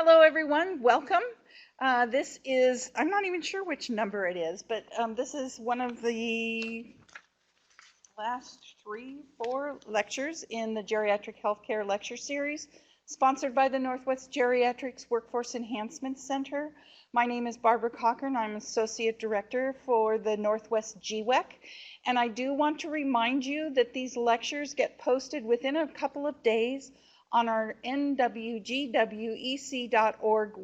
Hello, everyone. Welcome. This is, I'm not even sure which number it is, but this is one of the last 3-4 lectures in the Geriatric Healthcare Lecture Series, sponsored by the Northwest Geriatrics Workforce Enhancement Center. My name is Barbara Cochran. I'm Associate Director for the Northwest GWEC. And I do want to remind you that these lectures get posted within a couple of days on our nwgwec.org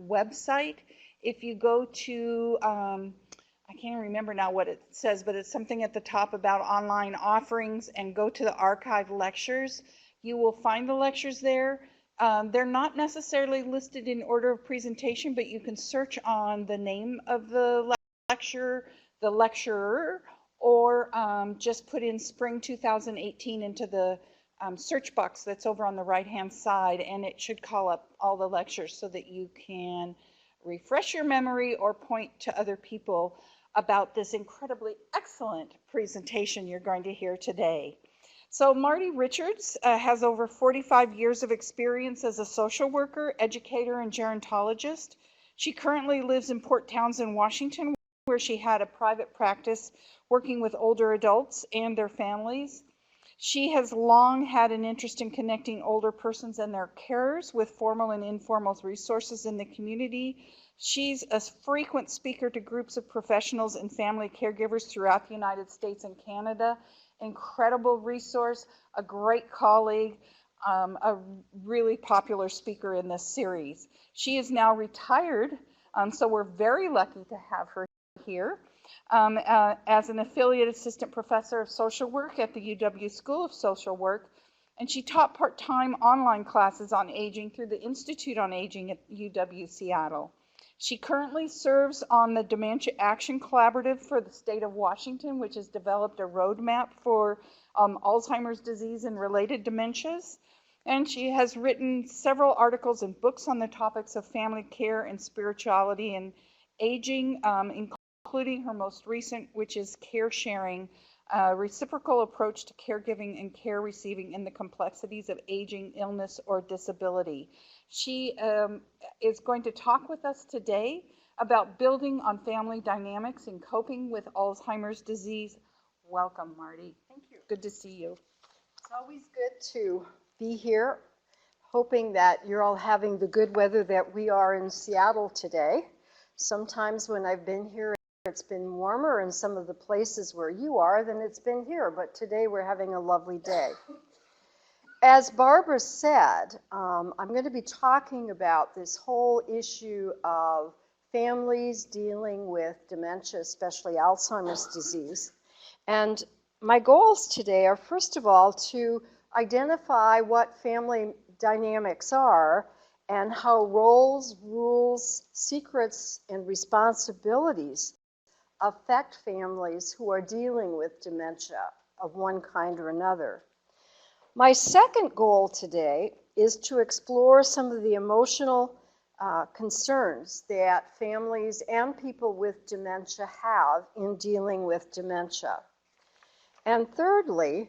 website. If you go to, I can't remember now what it says, but it's something at the top about online offerings, and go to the archive lectures. You will find the lectures there. They're not necessarily listed in order of presentation, but you can search on the name of the lecture, the lecturer, or just put in spring 2018 into the search box that's over on the right hand side, and it should call up all the lectures so that you can refresh your memory or point to other people about this incredibly excellent presentation you're going to hear today. So Marty Richards has over 45 years of experience as a social worker, educator, and gerontologist. She currently lives in Port Townsend, Washington, where she had a private practice working with older adults and their families. She has long had an interest in connecting older persons and their carers with formal and informal resources in the community. She's a frequent speaker to groups of professionals and family caregivers throughout the United States and Canada. Incredible resource, a great colleague, a really popular speaker in this series. She is now retired, so we're very lucky to have her here. As an affiliate assistant professor of social work at the UW School of Social Work, and she taught part-time online classes on aging through the Institute on Aging at UW Seattle. She currently serves on the Dementia Action Collaborative for the state of Washington, which has developed a roadmap for Alzheimer's disease and related dementias. And she has written several articles and books on the topics of family care and spirituality and aging, including her most recent, which is Care Sharing, a reciprocal approach to caregiving and care receiving in the complexities of aging, illness, or disability. She is going to talk with us today about building on family dynamics and coping with Alzheimer's disease. Welcome, Marty. Thank you. Good to see you. It's always good to be here, hoping that you're all having the good weather that we are in Seattle today. Sometimes when I've been here, it's been warmer in some of the places where you are than it's been here, but today we're having a lovely day. As Barbara said, I'm going to be talking about this whole issue of families dealing with dementia, especially Alzheimer's disease. And my goals today are, first of all, to identify what family dynamics are and how roles, rules, secrets, and responsibilities affect families who are dealing with dementia of one kind or another. My second goal today is to explore some of the emotional concerns that families and people with dementia have in dealing with dementia. And thirdly,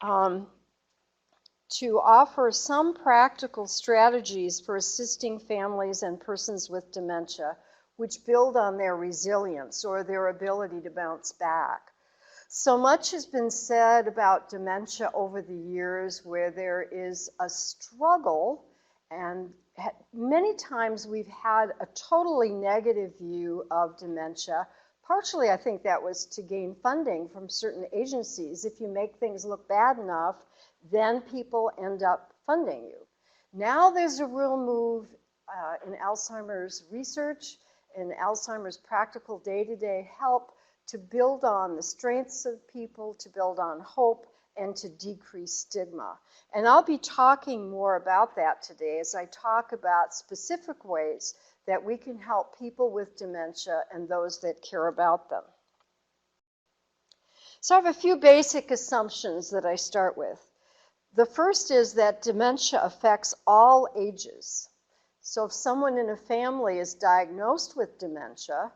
to offer some practical strategies for assisting families and persons with dementia which build on their resilience or their ability to bounce back. So much has been said about dementia over the years where there is a struggle, and many times we've had a totally negative view of dementia. Partially, I think that was to gain funding from certain agencies. If you make things look bad enough, then people end up funding you. Now there's a real move in Alzheimer's research, in Alzheimer's practical day-to-day help, to build on the strengths of people, to build on hope, and to decrease stigma. And I'll be talking more about that today as I talk about specific ways that we can help people with dementia and those that care about them. So I have a few basic assumptions that I start with. The first is that dementia affects all ages. So if someone in a family is diagnosed with dementia,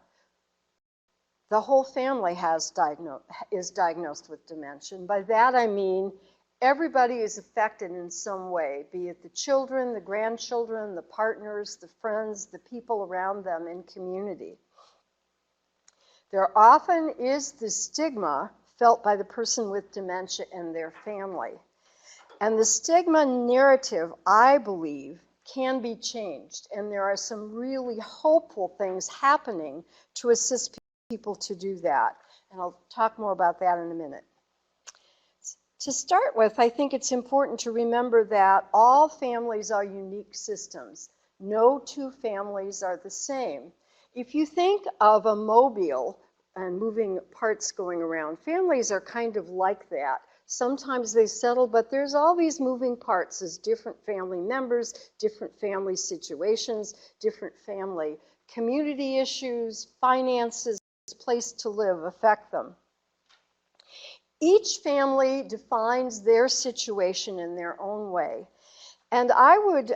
the whole family is diagnosed with dementia. And by that I mean everybody is affected in some way, be it the children, the grandchildren, the partners, the friends, the people around them in community. There often is the stigma felt by the person with dementia and their family. And the stigma narrative, I believe, can be changed. And there are some really hopeful things happening to assist people to do that. And I'll talk more about that in a minute. To start with, I think it's important to remember that all families are unique systems. No two families are the same. If you think of a mobile and moving parts going around, families are kind of like that. Sometimes they settle, but there's all these moving parts as different family members, different family situations, different family community issues, finances, place to live affect them. Each family defines their situation in their own way. And I would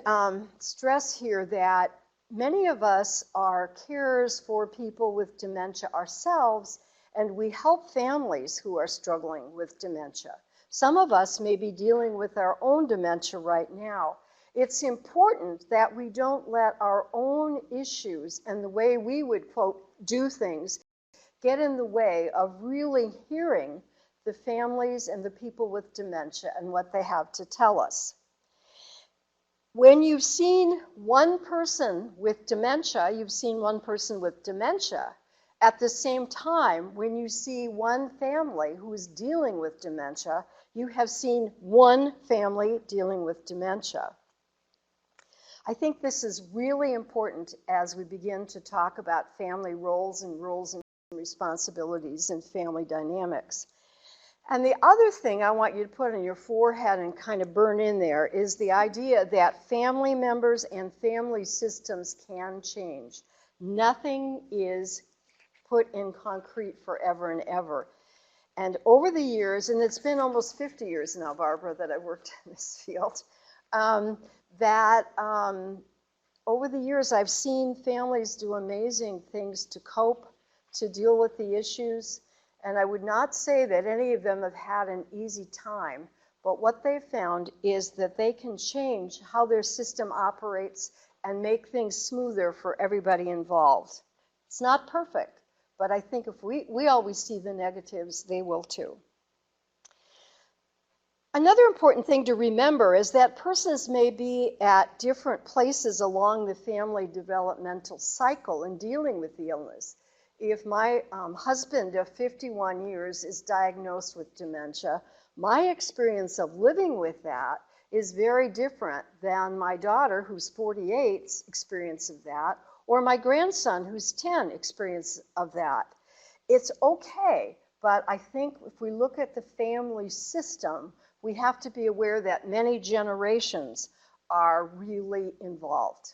stress here that many of us are carers for people with dementia ourselves, and we help families who are struggling with dementia. Some of us may be dealing with our own dementia right now. It's important that we don't let our own issues and the way we would, quote, do things get in the way of really hearing the families and the people with dementia and what they have to tell us. When you've seen one person with dementia, you've seen one person with dementia. At the same time, when you see one family who is dealing with dementia, you have seen one family dealing with dementia. I think this is really important as we begin to talk about family roles and responsibilities and family dynamics. And the other thing I want you to put on your forehead and kind of burn in there is the idea that family members and family systems can change. Nothing is put in concrete forever and ever. And over the years, and it's been almost 50 years now, Barbara, that I've worked in this field, over the years I've seen families do amazing things to cope, to deal with the issues. And I would not say that any of them have had an easy time, but what they've found is that they can change how their system operates and make things smoother for everybody involved. It's not perfect, but I think if we always see the negatives, they will too. Another important thing to remember is that persons may be at different places along the family developmental cycle in dealing with the illness. If my husband of 51 years is diagnosed with dementia, my experience of living with that is very different than my daughter, who's 48's experience of that, or my grandson, who's 10, experience of that. It's okay, but I think if we look at the family system, we have to be aware that many generations are really involved.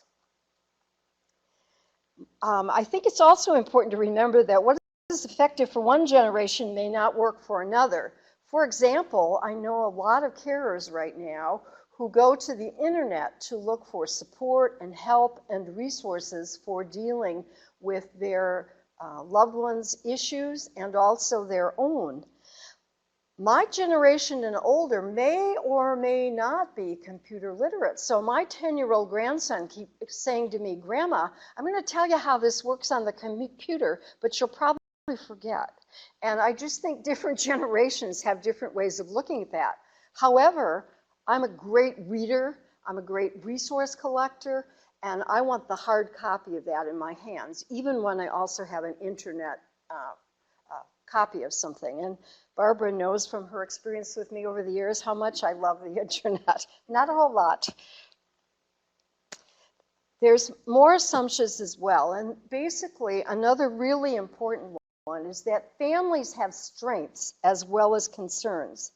I think it's also important to remember that what is effective for one generation may not work for another. For example, I know a lot of carers right now who go to the internet to look for support and help and resources for dealing with their loved ones' issues and also their own. My generation and older may or may not be computer literate. So my 10-year-old grandson keeps saying to me, "Grandma, I'm going to tell you how this works on the computer, but you'll probably forget." And I just think different generations have different ways of looking at that. However, I'm a great reader, I'm a great resource collector, and I want the hard copy of that in my hands, even when I also have an internet copy of something. And Barbara knows from her experience with me over the years how much I love the internet. Not a whole lot. There's more assumptions as well. And basically, another really important one is that families have strengths as well as concerns.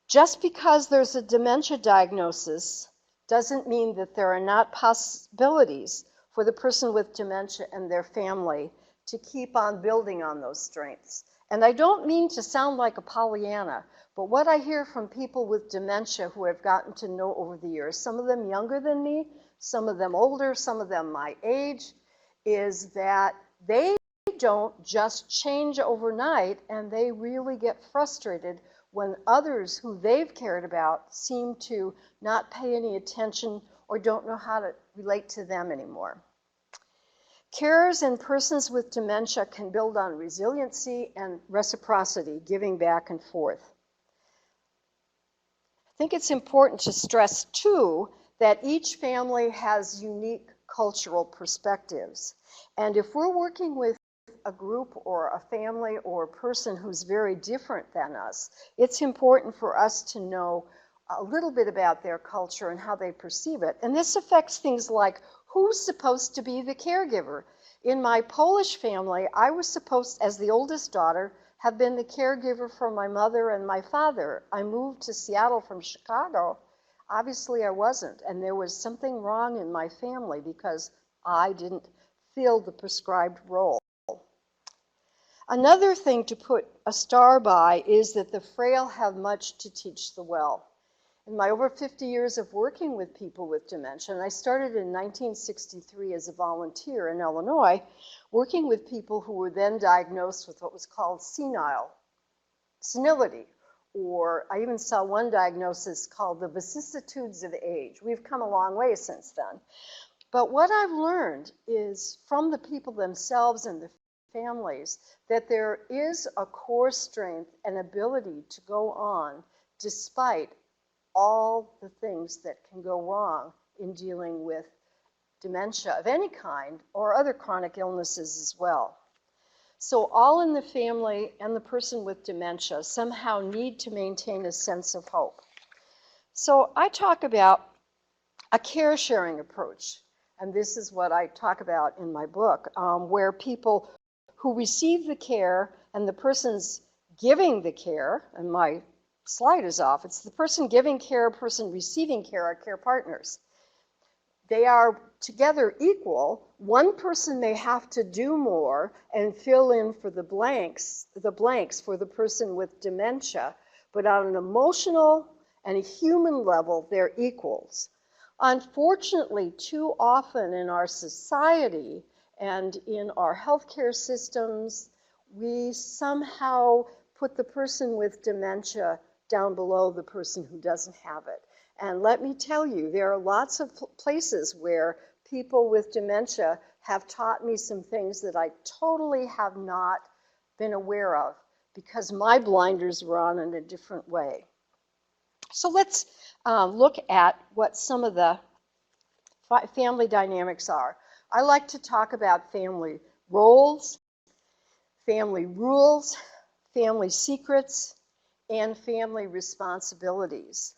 Just because there's a dementia diagnosis doesn't mean that there are not possibilities for the person with dementia and their family to keep on building on those strengths. And I don't mean to sound like a Pollyanna, but what I hear from people with dementia who I've gotten to know over the years, some of them younger than me, some of them older, some of them my age, is that they don't just change overnight, and they really get frustrated when others who they've cared about seem to not pay any attention or don't know how to relate to them anymore. Carers and persons with dementia can build on resiliency and reciprocity, giving back and forth. I think it's important to stress, too, that each family has unique cultural perspectives. And if we're working with a group or a family or a person who's very different than us, it's important for us to know a little bit about their culture and how they perceive it. And this affects things like who's supposed to be the caregiver. In my Polish family, I was supposed, as the oldest daughter, have been the caregiver for my mother and my father. I moved to Seattle from Chicago. Obviously, I wasn't, and there was something wrong in my family because I didn't fill the prescribed role. Another thing to put a star by is that the frail have much to teach the well. In my over 50 years of working with people with dementia, and I started in 1963 as a volunteer in Illinois, working with people who were then diagnosed with what was called senility, or I even saw one diagnosis called the vicissitudes of age. We've come a long way since then. But what I've learned is from the people themselves and the families that there is a core strength and ability to go on despite all the things that can go wrong in dealing with dementia of any kind or other chronic illnesses as well. So all in the family and the person with dementia somehow need to maintain a sense of hope. So I talk about a care sharing approach, and this is what I talk about in my book, where people who receive the care and the person's giving the care, and my slide is off, it's the person giving care, person receiving care are care partners. They are together equal. One person may have to do more and fill in for the blanks for the person with dementia, but on an emotional and a human level, they're equals. Unfortunately, too often in our society and in our healthcare systems, we somehow put the person with dementia down below the person who doesn't have it. And let me tell you, there are lots of places where people with dementia have taught me some things that I totally have not been aware of because my blinders were on in a different way. So let's look at what some of the family dynamics are. I like to talk about family roles, family rules, family secrets, and family responsibilities.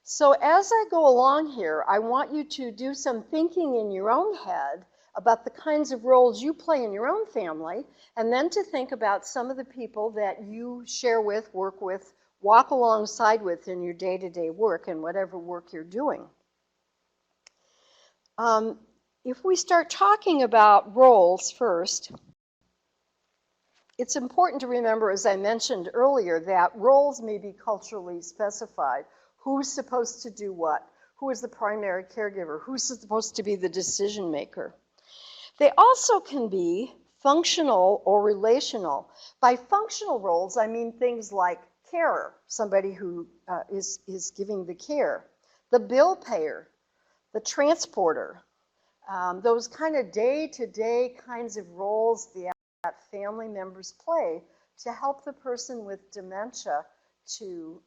So as I go along here, I want you to do some thinking in your own head about the kinds of roles you play in your own family, and then to think about some of the people that you share with, work with, walk alongside with in your day-to-day work and whatever work you're doing. If we start talking about roles first, it's important to remember, as I mentioned earlier, that roles may be culturally specified. Who's supposed to do what? Who is the primary caregiver? Who's supposed to be the decision maker? They also can be functional or relational. By functional roles, I mean things like carer, somebody who is giving the care, the bill payer, the transporter, those kind of day-to-day kinds of roles that family members play to help the person with dementia to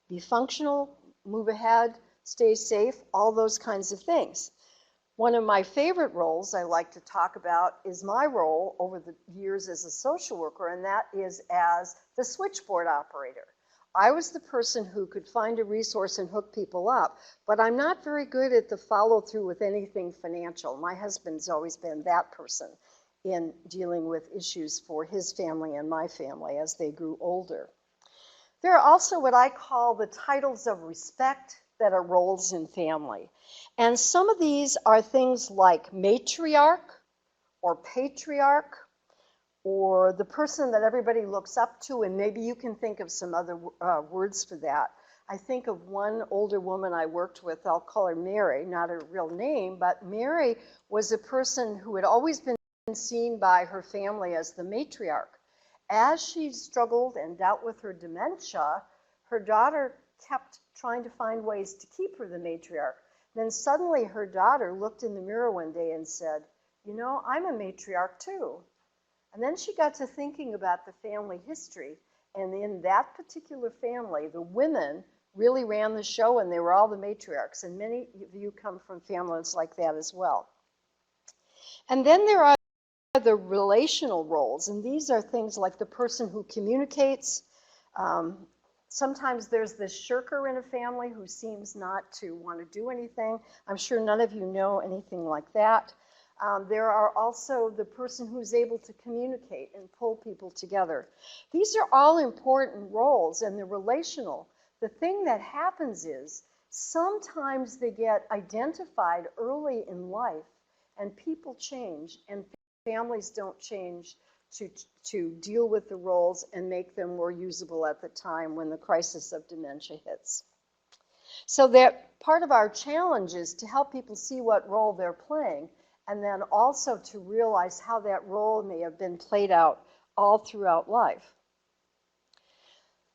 be functional, move ahead, stay safe, all those kinds of things. One of my favorite roles I like to talk about is my role over the years as a social worker, and that is as the switchboard operator. I was the person who could find a resource and hook people up, but I'm not very good at the follow-through with anything financial. My husband's always been that person in dealing with issues for his family and my family as they grew older. There are also what I call the titles of respect that are roles in family. And some of these are things like matriarch or patriarch, or the person that everybody looks up to, and maybe you can think of some other words for that. I think of one older woman I worked with, I'll call her Mary, not her real name, but Mary was a person who had always been seen by her family as the matriarch. As she struggled and dealt with her dementia, her daughter kept trying to find ways to keep her the matriarch. Then suddenly her daughter looked in the mirror one day and said, you know, I'm a matriarch too. And then she got to thinking about the family history. And in that particular family, the women really ran the show and they were all the matriarchs. And many of you come from families like that as well. And then there are the relational roles. And these are things like the person who communicates. Sometimes there's this shirker in a family who seems not to want to do anything. I'm sure none of you know anything like that. There are also the person who's able to communicate and pull people together. These are all important roles, and they're relational. The thing that happens is sometimes they get identified early in life, and people change, and families don't change to deal with the roles and make them more usable at the time when the crisis of dementia hits. So that part of our challenge is to help people see what role they're playing, and then also to realize how that role may have been played out all throughout life.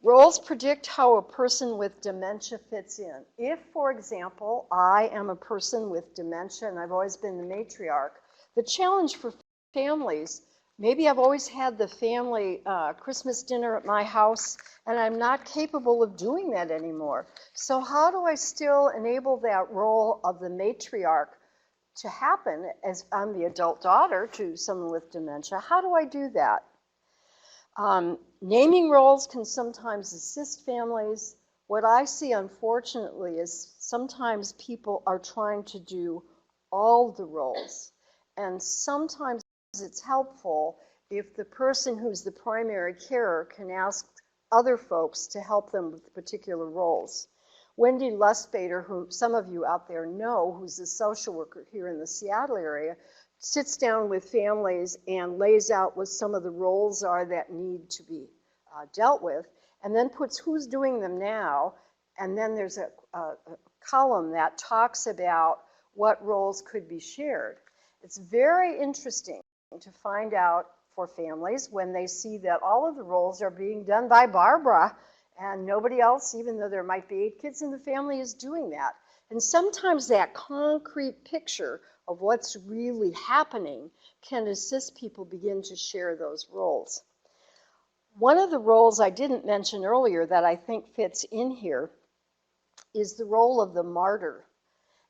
Roles predict how a person with dementia fits in. If, for example, I am a person with dementia and I've always been the matriarch, the challenge for families, maybe I've always had the family Christmas dinner at my house and I'm not capable of doing that anymore. So how do I still enable that role of the matriarch to happen as I'm the adult daughter to someone with dementia? How do I do that? Naming roles can sometimes assist families. What I see, unfortunately, is sometimes people are trying to do all the roles. And sometimes it's helpful if the person who's the primary carer can ask other folks to help them with particular roles. Wendy Lustbader, who some of you out there know, who's a social worker here in the Seattle area, sits down with families and lays out what some of the roles are that need to be dealt with, and then puts who's doing them now, and then there's a column that talks about what roles could be shared. It's very interesting to find out for families when they see that all of the roles are being done by Barbara and nobody else, even though there might be 8 kids in the family, is doing that. And sometimes that concrete picture of what's really happening can assist people begin to share those roles. One of the roles I didn't mention earlier that I think fits in here is the role of the martyr.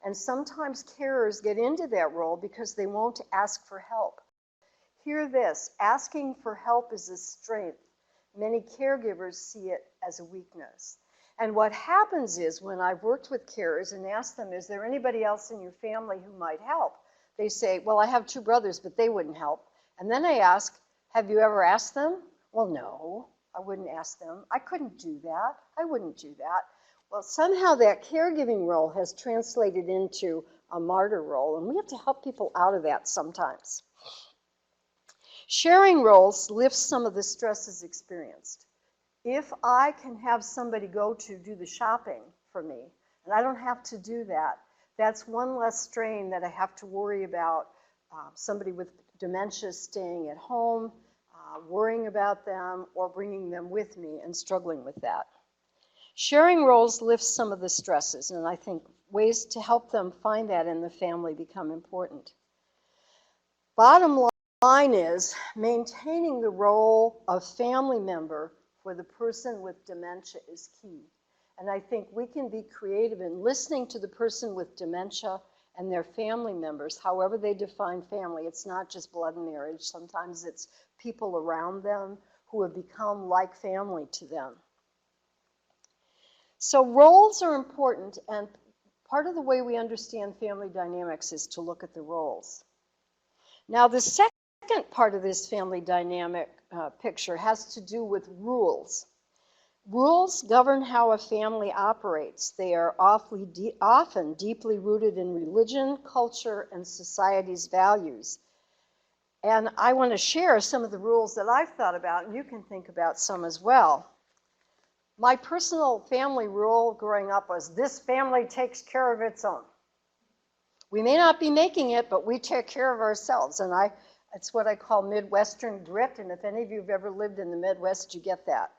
And sometimes carers get into that role because they won't ask for help. Hear this, asking for help is a strength. Many caregivers see it as a weakness. And what happens is when I've worked with carers and asked them, is there anybody else in your family who might help? They say, well, I have 2 brothers, but they wouldn't help. And then I ask, have you ever asked them? Well, no, I wouldn't ask them. I couldn't do that. I wouldn't do that. Well, somehow that caregiving role has translated into a martyr role, and we have to help people out of that sometimes. Sharing roles lifts some of the stresses experienced. If I can have somebody go to do the shopping for me, and I don't have to do that, that's one less strain that I have to worry about somebody with dementia staying at home, worrying about them, or bringing them with me and struggling with that. Sharing roles lifts some of the stresses, and I think ways to help them find that in the family become important. Bottom line is maintaining the role of family member for the person with dementia is key. And I think we can be creative in listening to the person with dementia and their family members, however they define family. It's not just blood and marriage. Sometimes it's people around them who have become like family to them. So roles are important, and part of the way we understand family dynamics is to look at the roles. Now, the second part of this family dynamic picture has to do with rules. Rules govern how a family operates. They are often deeply rooted in religion, culture, and society's values. And I want to share some of the rules that I've thought about, and you can think about some as well. My personal family rule growing up was, this family takes care of its own. We may not be making it, but we take care of ourselves. And It's what I call Midwestern grit, and if any of you have ever lived in the Midwest, you get that.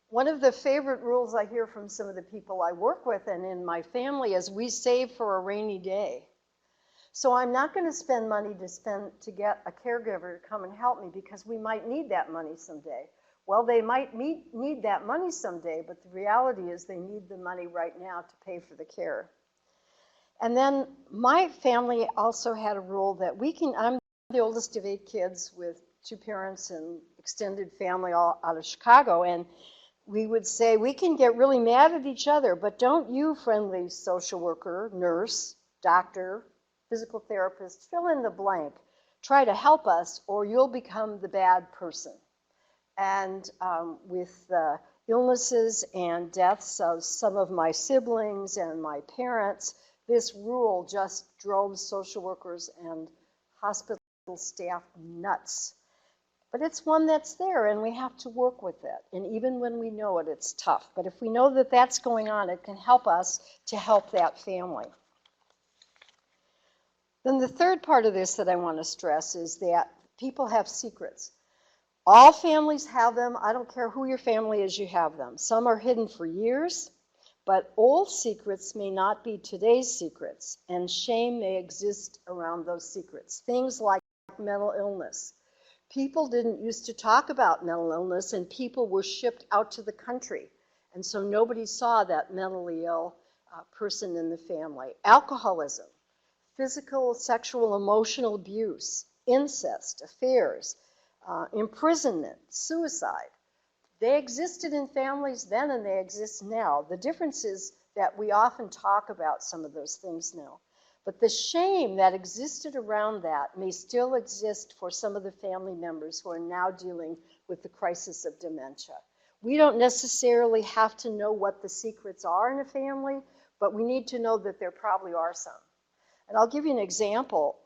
One of the favorite rules I hear from some of the people I work with and in my family is we save for a rainy day. So I'm not going to spend money to get a caregiver to come and help me because we might need that money someday. Well, they might need that money someday, but the reality is they need the money right now to pay for the care. And then my family also had a rule that I'm the oldest of 8 kids with 2 parents and extended family all out of Chicago, and we would say, we can get really mad at each other, but don't you, friendly social worker, nurse, doctor, physical therapist, fill in the blank, try to help us, or you'll become the bad person. And with the illnesses and deaths of some of my siblings and my parents, this rule just drove social workers and hospital staff nuts. But it's one that's there, and we have to work with it. And even when we know it, it's tough. But if we know that that's going on, it can help us to help that family. Then the third part of this that I want to stress is that people have secrets. All families have them. I don't care who your family is, you have them. Some are hidden for years, but old secrets may not be today's secrets, and shame may exist around those secrets. Things like mental illness. People didn't used to talk about mental illness, and people were shipped out to the country. And so nobody saw that mentally ill person in the family. Alcoholism, physical, sexual, emotional abuse, incest, affairs, imprisonment, suicide. They existed in families then and they exist now. The difference is that we often talk about some of those things now. But the shame that existed around that may still exist for some of the family members who are now dealing with the crisis of dementia. We don't necessarily have to know what the secrets are in a family, but we need to know that there probably are some. And I'll give you an example.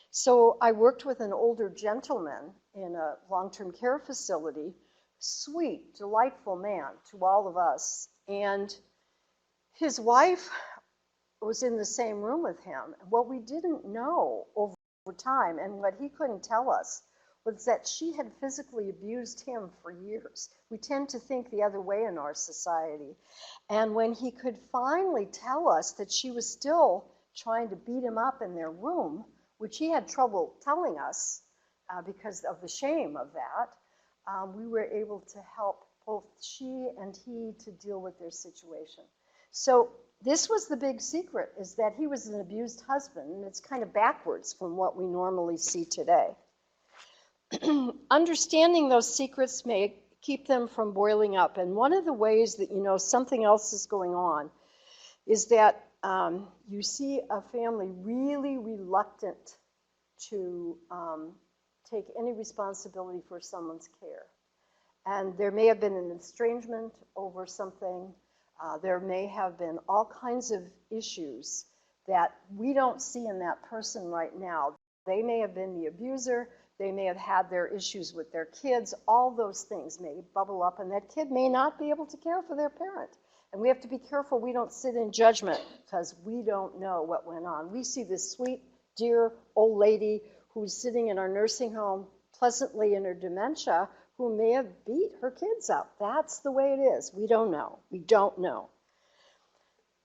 So I worked with an older gentleman in a long-term care facility, sweet, delightful man to all of us. And his wife was in the same room with him. What we didn't know over time, and what he couldn't tell us, was that she had physically abused him for years. We tend to think the other way in our society. And when he could finally tell us that she was still trying to beat him up in their room, which he had trouble telling us because of the shame of that, we were able to help both she and he to deal with their situation. So this was the big secret, is that he was an abused husband, and it's kind of backwards from what we normally see today. Understanding those secrets may keep them from boiling up, and one of the ways that you know something else is going on is that you see a family really reluctant to take any responsibility for someone's care. And there may have been an estrangement over something. There may have been all kinds of issues that we don't see in that person right now. They may have been the abuser. They may have had their issues with their kids. All those things may bubble up, and that kid may not be able to care for their parent. And we have to be careful we don't sit in judgment because we don't know what went on. We see this sweet, dear old lady who's sitting in our nursing home pleasantly in her dementia, who may have beat her kids up. That's the way it is. We don't know. We don't know.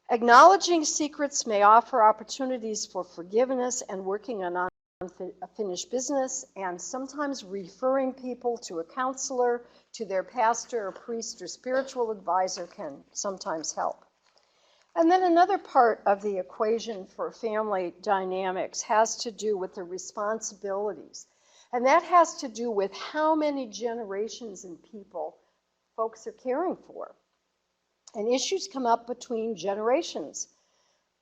Acknowledging secrets may offer opportunities for forgiveness and working on unfinished business, and sometimes referring people to a counselor, to their pastor or priest or spiritual advisor can sometimes help. And then another part of the equation for family dynamics has to do with the responsibilities. And that has to do with how many generations and people folks are caring for. And issues come up between generations.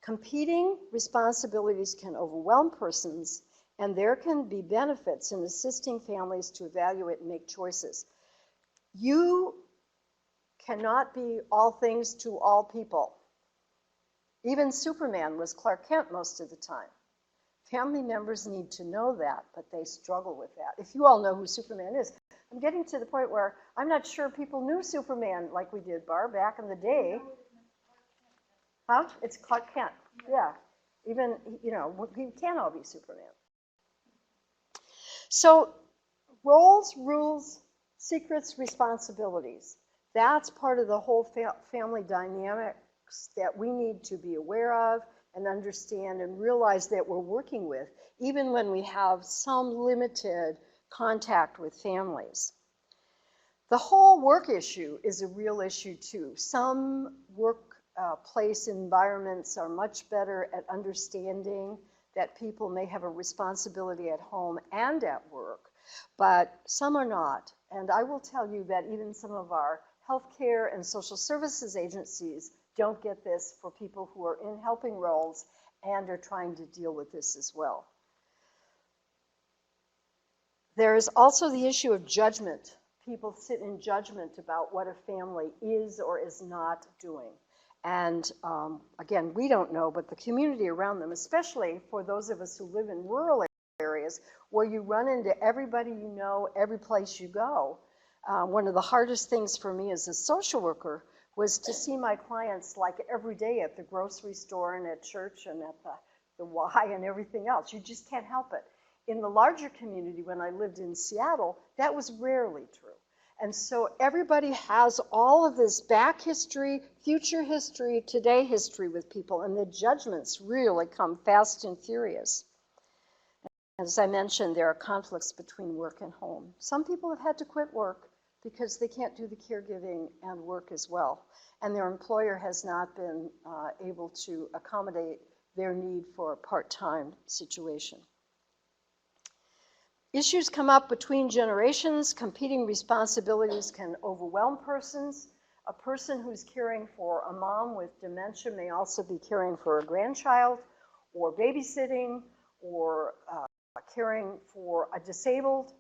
Competing responsibilities can overwhelm persons, and there can be benefits in assisting families to evaluate and make choices. You cannot be all things to all people. Even Superman was Clark Kent most of the time. Family members need to know that, but they struggle with that. If you all know who Superman is, I'm getting to the point where I'm not sure people knew Superman like we did, Barb, back in the day. Huh? It's Clark Kent, yeah. Even, you know, we can't all be Superman. So roles, rules, secrets, responsibilities. That's part of the whole family dynamics that we need to be aware of and understand and realize that we're working with, even when we have some limited contact with families. The whole work issue is a real issue too. Some workplace environments are much better at understanding that people may have a responsibility at home and at work, but some are not. And I will tell you that even some of our healthcare and social services agencies don't get this for people who are in helping roles and are trying to deal with this as well. There is also the issue of judgment. People sit in judgment about what a family is or is not doing. And again, we don't know, but the community around them, especially for those of us who live in rural areas where you run into everybody you know, every place you go. One of the hardest things for me as a social worker was to see my clients like every day at the grocery store and at church and at the Y and everything else. You just can't help it. In the larger community, when I lived in Seattle, that was rarely true. And so everybody has all of this back history, future history, today history with people, and the judgments really come fast and furious. As I mentioned, there are conflicts between work and home. Some people have had to quit work because they can't do the caregiving and work as well, and their employer has not been able to accommodate their need for a part-time situation. Issues come up between generations. Competing responsibilities can overwhelm persons. A person who's caring for a mom with dementia may also be caring for a grandchild, or babysitting, or caring for a disabled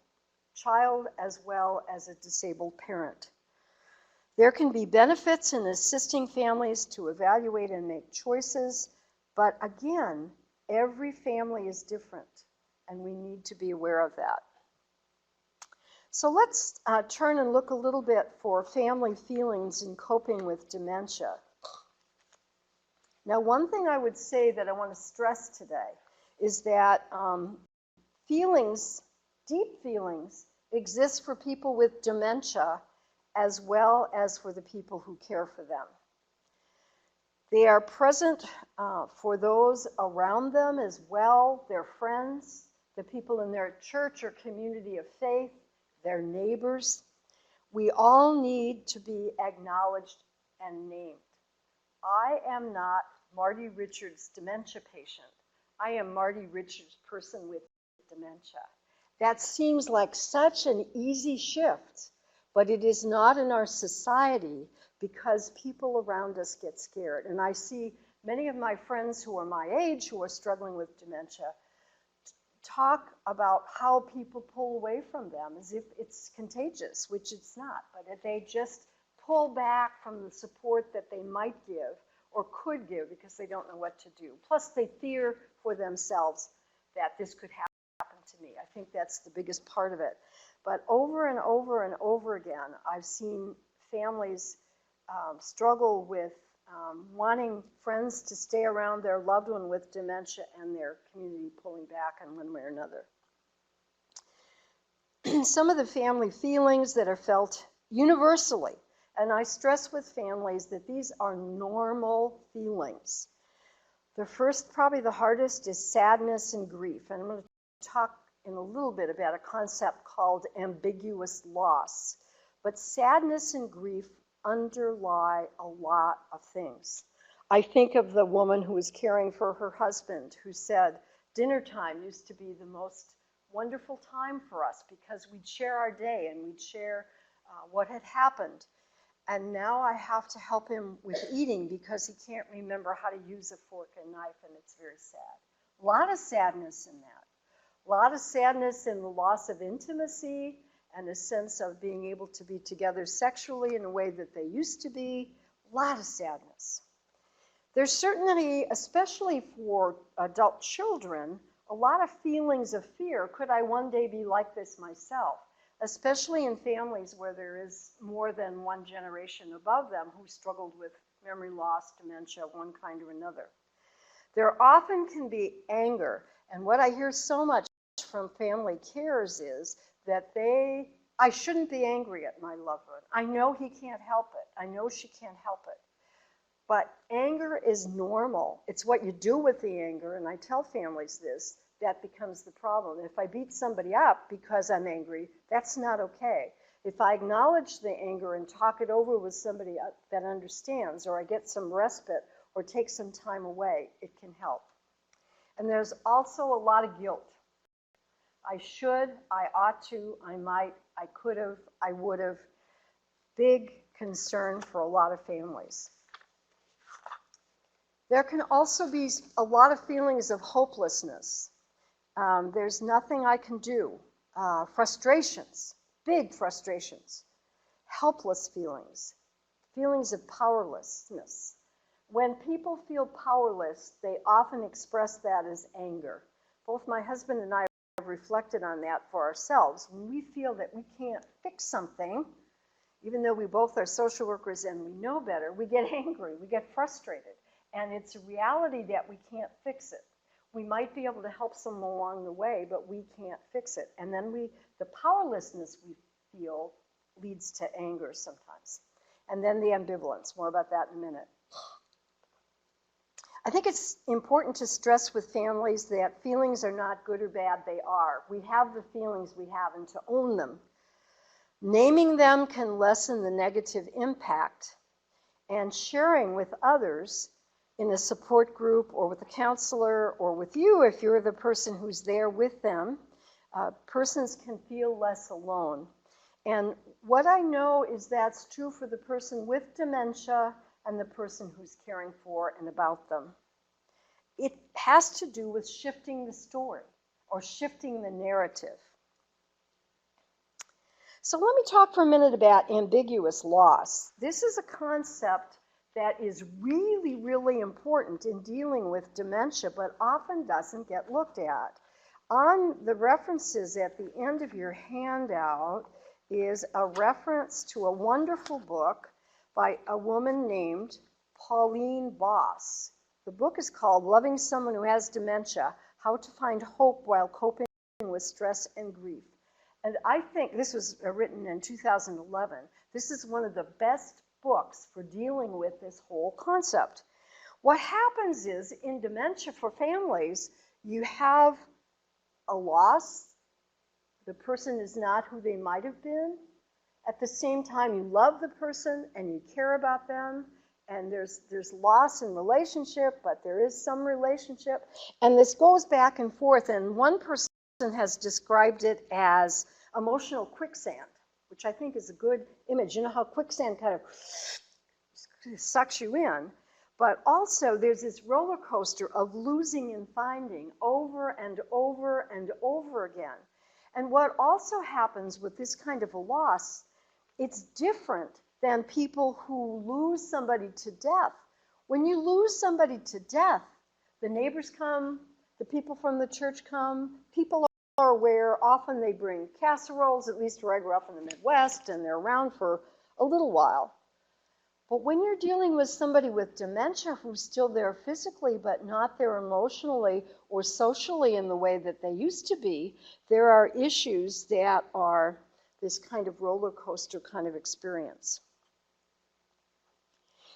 child as well as a disabled parent. There can be benefits in assisting families to evaluate and make choices, but again, every family is different, and we need to be aware of that. So let's turn and look a little bit for family feelings in coping with dementia. Now, one thing I would say that I want to stress today is that feelings, deep feelings, exist for people with dementia as well as for the people who care for them. They are present for those around them as well, their friends, the people in their church or community of faith, their neighbors. We all need to be acknowledged and named. I am not Marty Richards' dementia patient. I am Marty Richards' person with dementia. That seems like such an easy shift, but it is not in our society because people around us get scared. And I see many of my friends who are my age who are struggling with dementia talk about how people pull away from them as if it's contagious, which it's not, but that they just pull back from the support that they might give or could give because they don't know what to do. Plus, they fear for themselves that this could happen to me. I think that's the biggest part of it. But over and over and over again, I've seen families struggle with wanting friends to stay around their loved one with dementia and their community pulling back in one way or another. Some of the family feelings that are felt universally, and I stress with families that these are normal feelings. The first, probably the hardest, is sadness and grief. And I'm going to talk in a little bit about a concept called ambiguous loss. But sadness and grief underlie a lot of things. I think of the woman who was caring for her husband who said, dinner time used to be the most wonderful time for us because we'd share our day and we'd share what had happened. And now I have to help him with eating because he can't remember how to use a fork and knife, and it's very sad. A lot of sadness in that. A lot of sadness in the loss of intimacy and a sense of being able to be together sexually in a way that they used to be. A lot of sadness. There's certainly, especially for adult children, a lot of feelings of fear. Could I one day be like this myself? Especially in families where there is more than one generation above them who struggled with memory loss, dementia, one kind or another. There often can be anger. And what I hear so much from family carers is that I shouldn't be angry at my loved one. I know he can't help it. I know she can't help it. But anger is normal. It's what you do with the anger, and I tell families this, that becomes the problem. If I beat somebody up because I'm angry, that's not okay. If I acknowledge the anger and talk it over with somebody that understands, or I get some respite, or take some time away, it can help. And there's also a lot of guilt. I should, I ought to, I might, I could have, I would have. Big concern for a lot of families. There can also be a lot of feelings of hopelessness. There's nothing I can do. Frustrations, big frustrations. Helpless feelings, feelings of powerlessness. When people feel powerless, they often express that as anger. Both my husband and I have reflected on that for ourselves. When we feel that we can't fix something, even though we both are social workers and we know better, we get angry, we get frustrated. And it's a reality that we can't fix it. We might be able to help someone along the way, but we can't fix it. And then the powerlessness we feel leads to anger sometimes. And then the ambivalence, more about that in a minute. I think it's important to stress with families that feelings are not good or bad, they are. We have the feelings we have, and to own them. Naming them can lessen the negative impact, and sharing with others in a support group or with a counselor or with you if you're the person who's there with them, persons can feel less alone. And what I know is that's true for the person with dementia and the person who's caring for and about them. It has to do with shifting the story or shifting the narrative. So let me talk for a minute about ambiguous loss. This is a concept that is really, really important in dealing with dementia, but often doesn't get looked at. On the references at the end of your handout is a reference to a wonderful book by a woman named Pauline Boss. The book is called Loving Someone Who Has Dementia, How to Find Hope While Coping with Stress and Grief. And I think this was written in 2011. This is one of the best books for dealing with this whole concept. What happens is in dementia for families, you have a loss. The person is not who they might have been. At the same time, you love the person and you care about them, and there's loss in relationship, but there is some relationship. And this goes back and forth, and one person has described it as emotional quicksand, which I think is a good image. You know how quicksand kind of sucks you in, but also there's this roller coaster of losing and finding over and over and over again. And what also happens with this kind of a loss, it's different than people who lose somebody to death. When you lose somebody to death, the neighbors come, the people from the church come, people are aware. Often they bring casseroles, at least where I grew up in the Midwest, and they're around for a little while. But when you're dealing with somebody with dementia who's still there physically but not there emotionally or socially in the way that they used to be, there are issues that are this kind of roller coaster kind of experience.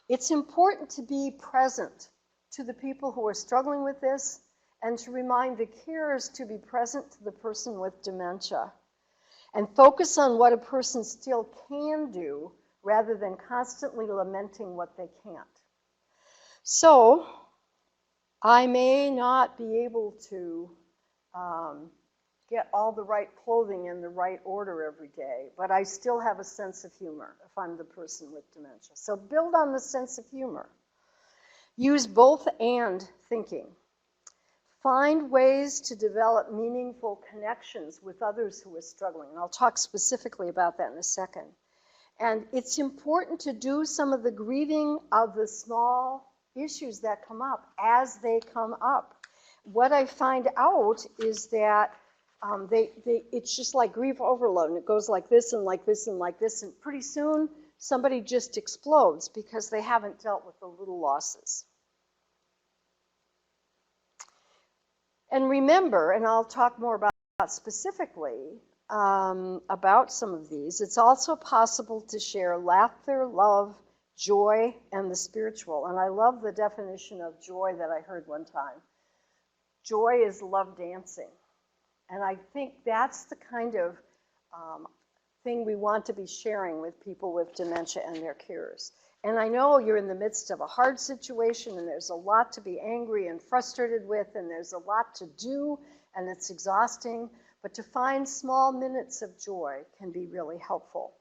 It's important to be present to the people who are struggling with this and to remind the carers to be present to the person with dementia and focus on what a person still can do rather than constantly lamenting what they can't. So I may not be able to get all the right clothing in the right order every day, but I still have a sense of humor if I'm the person with dementia. So build on the sense of humor. Use both and thinking. Find ways to develop meaningful connections with others who are struggling. And I'll talk specifically about that in a second. And it's important to do some of the grieving of the small issues that come up as they come up. What I find out is that it's just like grief overload, and it goes like this and like this and like this, and pretty soon somebody just explodes because they haven't dealt with the little losses. And remember, and I'll talk more about specifically about some of these, it's also possible to share laughter, love, joy, and the spiritual. And I love the definition of joy that I heard one time. Joy is love dancing. And I think that's the kind of thing we want to be sharing with people with dementia and their carers. And I know you're in the midst of a hard situation, and there's a lot to be angry and frustrated with, and there's a lot to do, and it's exhausting. But to find small minutes of joy can be really helpful.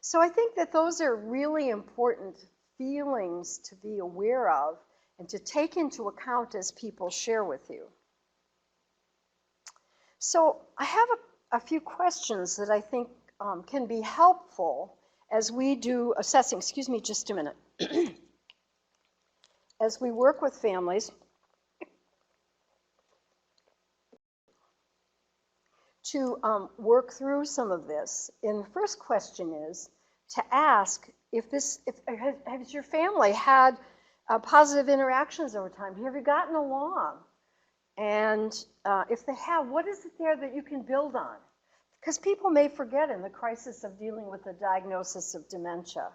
So I think that those are really important feelings to be aware of and to take into account as people share with you. So I have a few questions that I think can be helpful as we do assessing. Excuse me just a minute. As we work with families to work through some of this. And the first question is to ask has your family had positive interactions over time? Have you gotten along? And if they have, what is it there that you can build on? Because people may forget in the crisis of dealing with the diagnosis of dementia.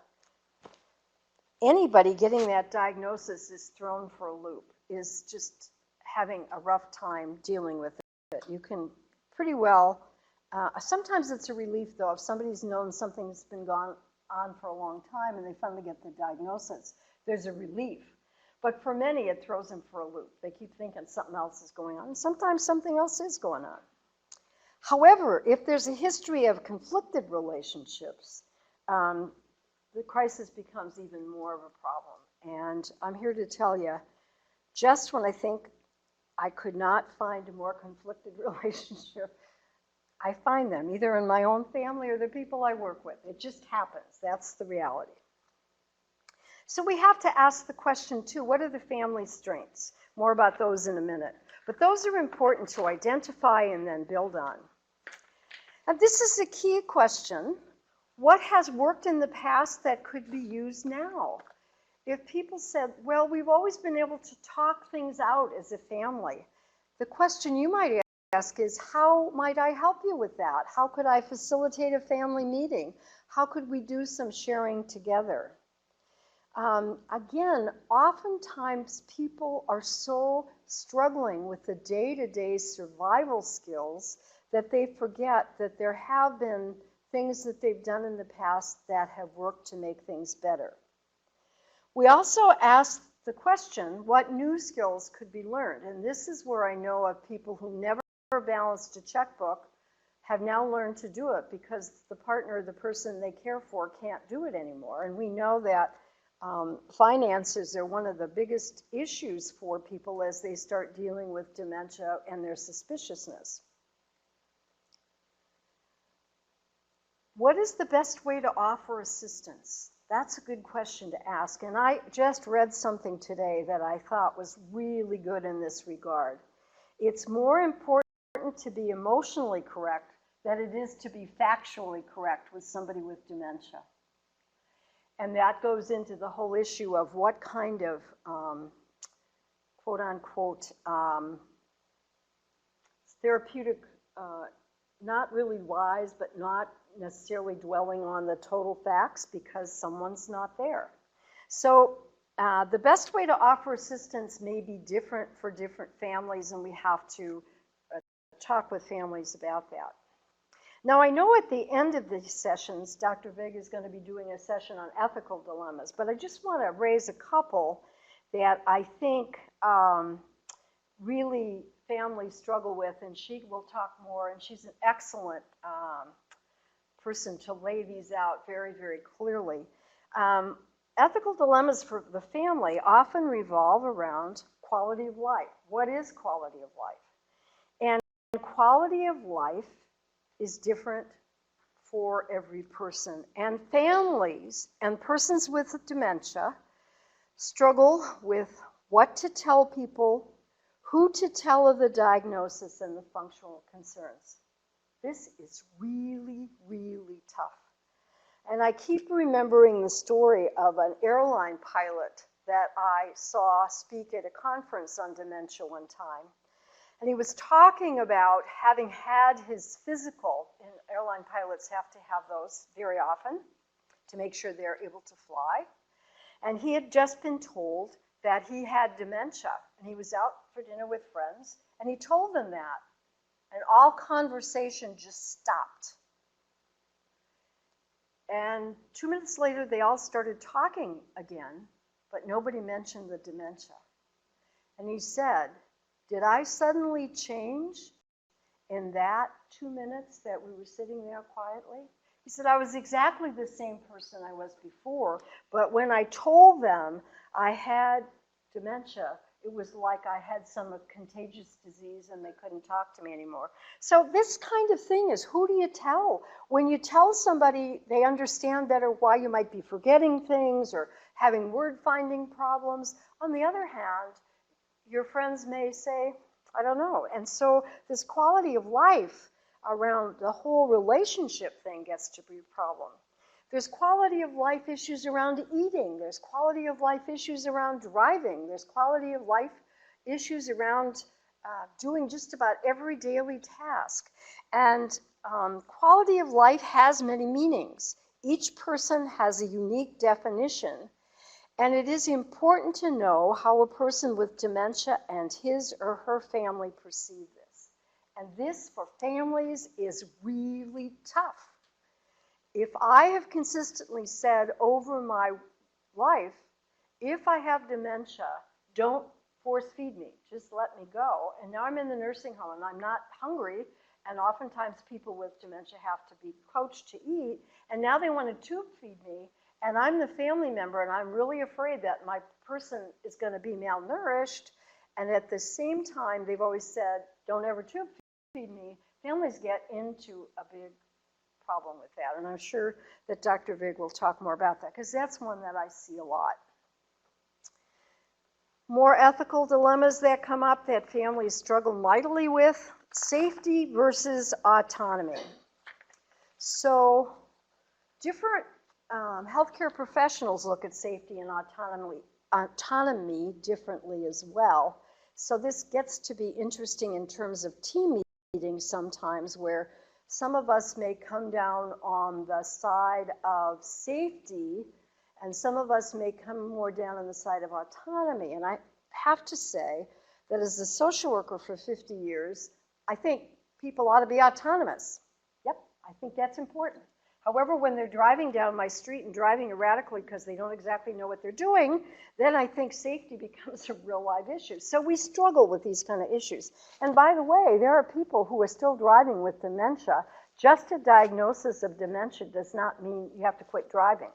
Anybody getting that diagnosis is thrown for a loop, is just having a rough time dealing with it. You can pretty well, sometimes it's a relief though, if somebody's known something's been gone on for a long time and they finally get the diagnosis, there's a relief. But for many, it throws them for a loop. They keep thinking something else is going on, and sometimes something else is going on. However, if there's a history of conflicted relationships, the crisis becomes even more of a problem. And I'm here to tell you, just when I think I could not find a more conflicted relationship, I find them either in my own family or the people I work with. It just happens. That's the reality. So we have to ask the question too, what are the family strengths? More about those in a minute. But those are important to identify and then build on. And this is a key question. What has worked in the past that could be used now? If people said, well, we've always been able to talk things out as a family, the question you might ask is, how might I help you with that? How could I facilitate a family meeting? How could we do some sharing together? Again, oftentimes people are so struggling with the day-to-day survival skills that they forget that there have been things that they've done in the past that have worked to make things better. We also ask the question, what new skills could be learned? And this is where I know of people who never balanced a checkbook have now learned to do it because the partner, the person they care for, can't do it anymore. And we know that finances are one of the biggest issues for people as they start dealing with dementia and their suspiciousness. What is the best way to offer assistance? That's a good question to ask. And I just read something today that I thought was really good in this regard. It's more important to be emotionally correct than it is to be factually correct with somebody with dementia. And that goes into the whole issue of what kind of, quote unquote, therapeutic, not really wise, but not necessarily dwelling on the total facts because someone's not there. So the best way to offer assistance may be different for different families, and we have to talk with families about that. Now, I know at the end of these sessions, Dr. Vega is going to be doing a session on ethical dilemmas, but I just want to raise a couple that I think really families struggle with, and she will talk more, and she's an excellent person to lay these out very, very clearly. Ethical dilemmas for the family often revolve around quality of life. What is quality of life? And quality of life is different for every person. And families and persons with dementia struggle with what to tell people, who to tell of the diagnosis, and the functional concerns. This is really, really tough. And I keep remembering the story of an airline pilot that I saw speak at a conference on dementia one time. And he was talking about having had his physical, and airline pilots have to have those very often to make sure they're able to fly. And he had just been told that he had dementia, and he was out for dinner with friends, and he told them that. And all conversation just stopped. And 2 minutes later, they all started talking again, but nobody mentioned the dementia. And he said, did I suddenly change in that 2 minutes that we were sitting there quietly? He said, I was exactly the same person I was before, but when I told them I had dementia, it was like I had some contagious disease and they couldn't talk to me anymore. So this kind of thing is, who do you tell? When you tell somebody, they understand better why you might be forgetting things or having word-finding problems. On the other hand, your friends may say, I don't know. And so this quality of life around the whole relationship thing gets to be a problem. There's quality of life issues around eating. There's quality of life issues around driving. There's quality of life issues around doing just about every daily task. And quality of life has many meanings. Each person has a unique definition. And it is important to know how a person with dementia and his or her family perceive this. And this, for families, is really tough. If I have consistently said over my life, if I have dementia, don't force feed me, just let me go. And now I'm in the nursing home and I'm not hungry, and oftentimes people with dementia have to be coached to eat, and now they want to tube feed me, and I'm the family member, and I'm really afraid that my person is going to be malnourished, and at the same time, they've always said, don't ever tube feed me. Families get into a big problem with that, and I'm sure that Dr. Vig will talk more about that, because that's one that I see a lot. More ethical dilemmas that come up that families struggle mightily with: safety versus autonomy. So different healthcare professionals look at safety and autonomy differently as well. So this gets to be interesting in terms of team meetings sometimes, where some of us may come down on the side of safety, and some of us may come more down on the side of autonomy. And I have to say that as a social worker for 50 years, I think people ought to be autonomous. Yep, I think that's important. However, when they're driving down my street and driving erratically because they don't exactly know what they're doing, then I think safety becomes a real live issue. So we struggle with these kind of issues. And by the way, there are people who are still driving with dementia. Just a diagnosis of dementia does not mean you have to quit driving.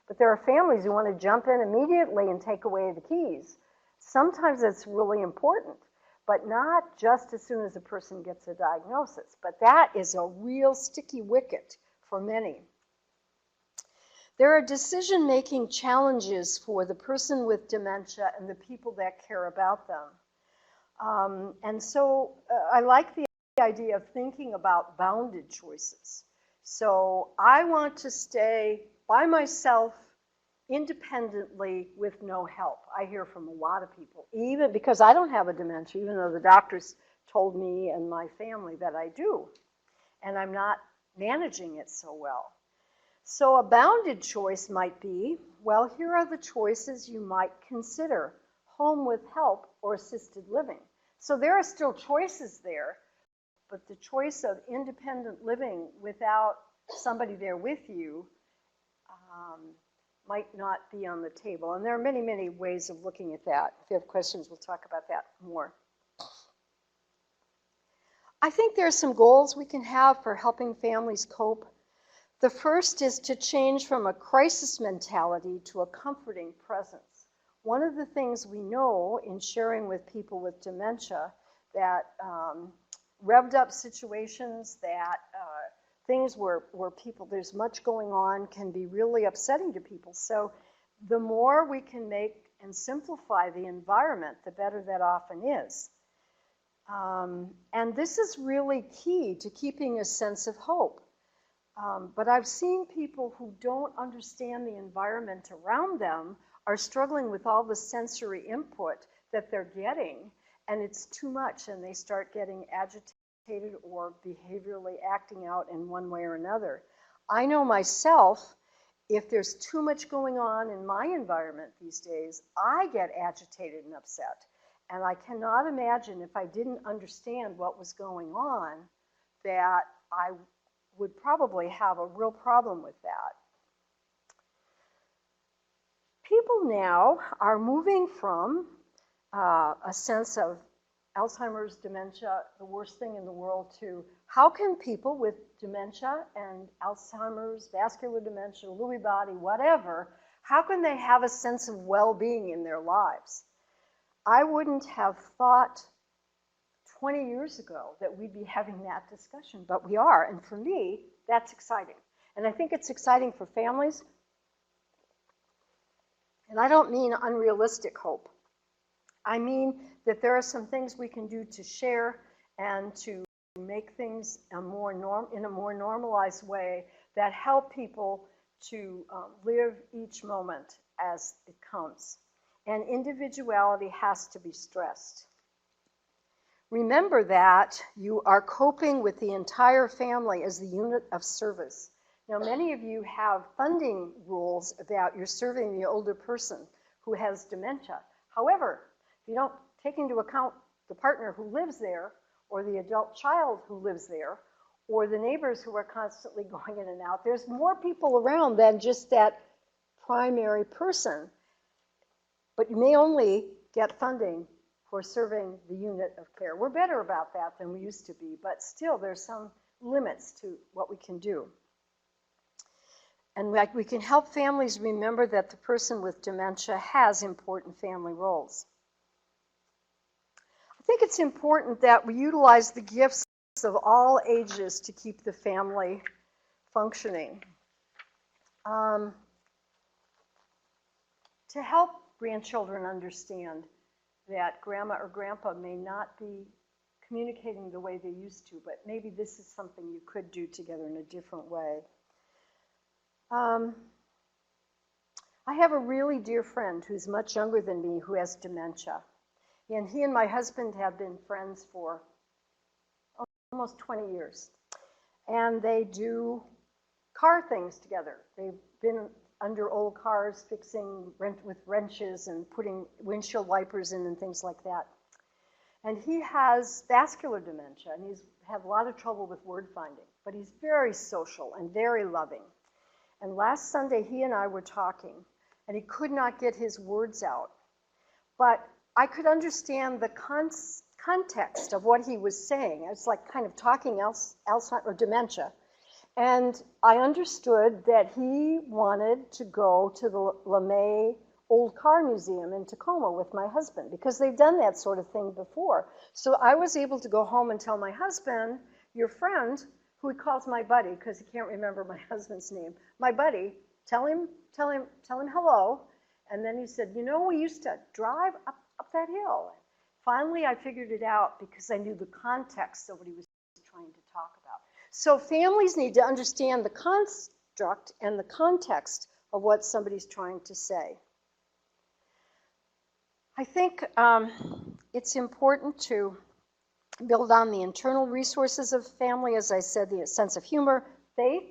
But there are families who want to jump in immediately and take away the keys. Sometimes it's really important, but not just as soon as a person gets a diagnosis. But that is a real sticky wicket for many. There are decision-making challenges for the person with dementia and the people that care about them. And so I like the idea of thinking about bounded choices. So I want to stay by myself independently with no help. I hear from a lot of people, even because I don't have a dementia, even though the doctors told me and my family that I do. And I'm not managing it so well. So a bounded choice might be, well, here are the choices you might consider: home with help or assisted living. So there are still choices there, but the choice of independent living without somebody there with you might not be on the table. And there are many, many ways of looking at that. If you have questions, we'll talk about that more. I think there are some goals we can have for helping families cope. The first is to change from a crisis mentality to a comforting presence. One of the things we know in sharing with people with dementia, that revved up situations, that things where people, there's much going on, can be really upsetting to people. So the more we can make and simplify the environment, the better that often is. And this is really key to keeping a sense of hope. But I've seen people who don't understand the environment around them are struggling with all the sensory input that they're getting, and it's too much, and they start getting agitated or behaviorally acting out in one way or another. I know myself, if there's too much going on in my environment these days, I get agitated and upset. And I cannot imagine, if I didn't understand what was going on, that I would probably have a real problem with that. People now are moving from a sense of Alzheimer's, dementia, the worst thing in the world, to how can people with dementia and Alzheimer's, vascular dementia, Lewy body, whatever, how can they have a sense of well-being in their lives? I wouldn't have thought 20 years ago that we'd be having that discussion, but we are, and for me, that's exciting. And I think it's exciting for families, and I don't mean unrealistic hope. I mean that there are some things we can do to share and to make things in a more normalized way that help people to live each moment as it comes. And individuality has to be stressed. Remember that you are coping with the entire family as the unit of service. Now, many of you have funding rules about you're serving the older person who has dementia. However, if you don't take into account the partner who lives there, or the adult child who lives there, or the neighbors who are constantly going in and out, there's more people around than just that primary person. But you may only get funding for serving the unit of care. We're better about that than we used to be, but still there's some limits to what we can do. And we can help families remember that the person with dementia has important family roles. I think it's important that we utilize the gifts of all ages to keep the family functioning. To help grandchildren understand that grandma or grandpa may not be communicating the way they used to, but maybe this is something you could do together in a different way. I have a really dear friend who's much younger than me who has dementia. And he and my husband have been friends for almost 20 years. And they do car things together. They've been under old cars fixing with wrenches and putting windshield wipers in and things like that. And he has vascular dementia, and he's had a lot of trouble with word finding. But he's very social and very loving. And last Sunday, he and I were talking, and he could not get his words out. But I could understand the context of what he was saying. It's like kind of talking Alzheimer's or dementia. And I understood that he wanted to go to the LeMay Old Car Museum in Tacoma with my husband, because they've done that sort of thing before. So I was able to go home and tell my husband, your friend, who he calls my buddy, because he can't remember my husband's name, my buddy, tell him hello. And then he said, you know, we used to drive up that hill. Finally, I figured it out because I knew the context of what he was trying to talk about. So families need to understand the construct and the context of what somebody's trying to say. I think it's important to build on the internal resources of family, as I said, the sense of humor, faith.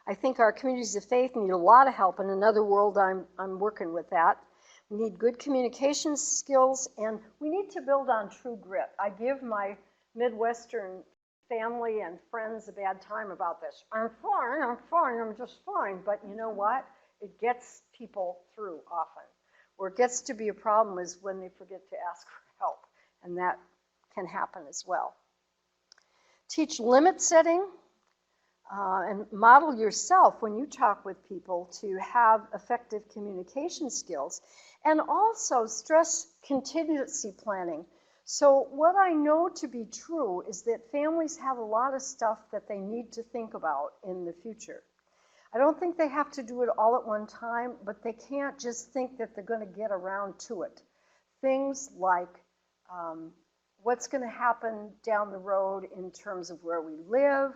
I think our communities of faith need a lot of help. In another world, I'm working with that. We need good communication skills, and we need to build on true grit. I give my Midwestern family and friends a bad time about this. I'm fine, I'm just fine. But you know what? It gets people through often. Where it gets to be a problem is when they forget to ask for help, and that can happen as well. Teach limit setting and model yourself when you talk with people to have effective communication skills, and also stress contingency planning. So what I know to be true is that families have a lot of stuff that they need to think about in the future. I don't think they have to do it all at one time, but they can't just think that they're going to get around to it. Things like what's going to happen down the road in terms of where we live,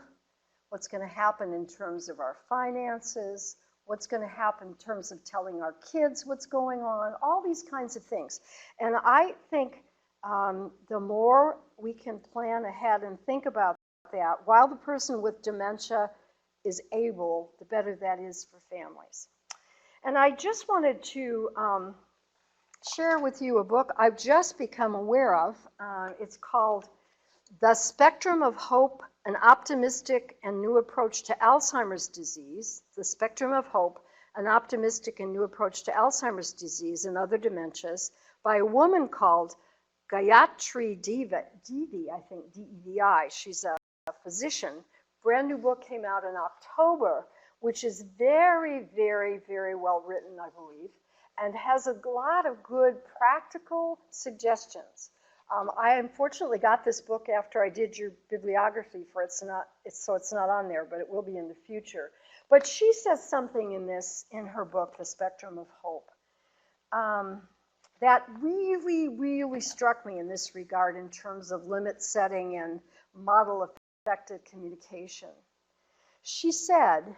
what's going to happen in terms of our finances, What's going to happen in terms of telling our kids what's going on, all these kinds of things. And I think the more we can plan ahead and think about that while the person with dementia is able, the better that is for families. And I just wanted to share with you a book I've just become aware of. It's called The Spectrum of Hope, An Optimistic and New Approach to Alzheimer's Disease. The Spectrum of Hope, An Optimistic and New Approach to Alzheimer's Disease and Other Dementias by a woman called Gayatri Devi, I think, D-E-V-I. She's a physician. Brand new book came out in October, which is very, very, very well written, I believe, and has a lot of good practical suggestions. I unfortunately got this book after I did your bibliography for it, so it's not on there, but it will be in the future. But she says something in her book, The Spectrum of Hope, that really, really struck me in this regard in terms of limit setting and model effective communication. She said,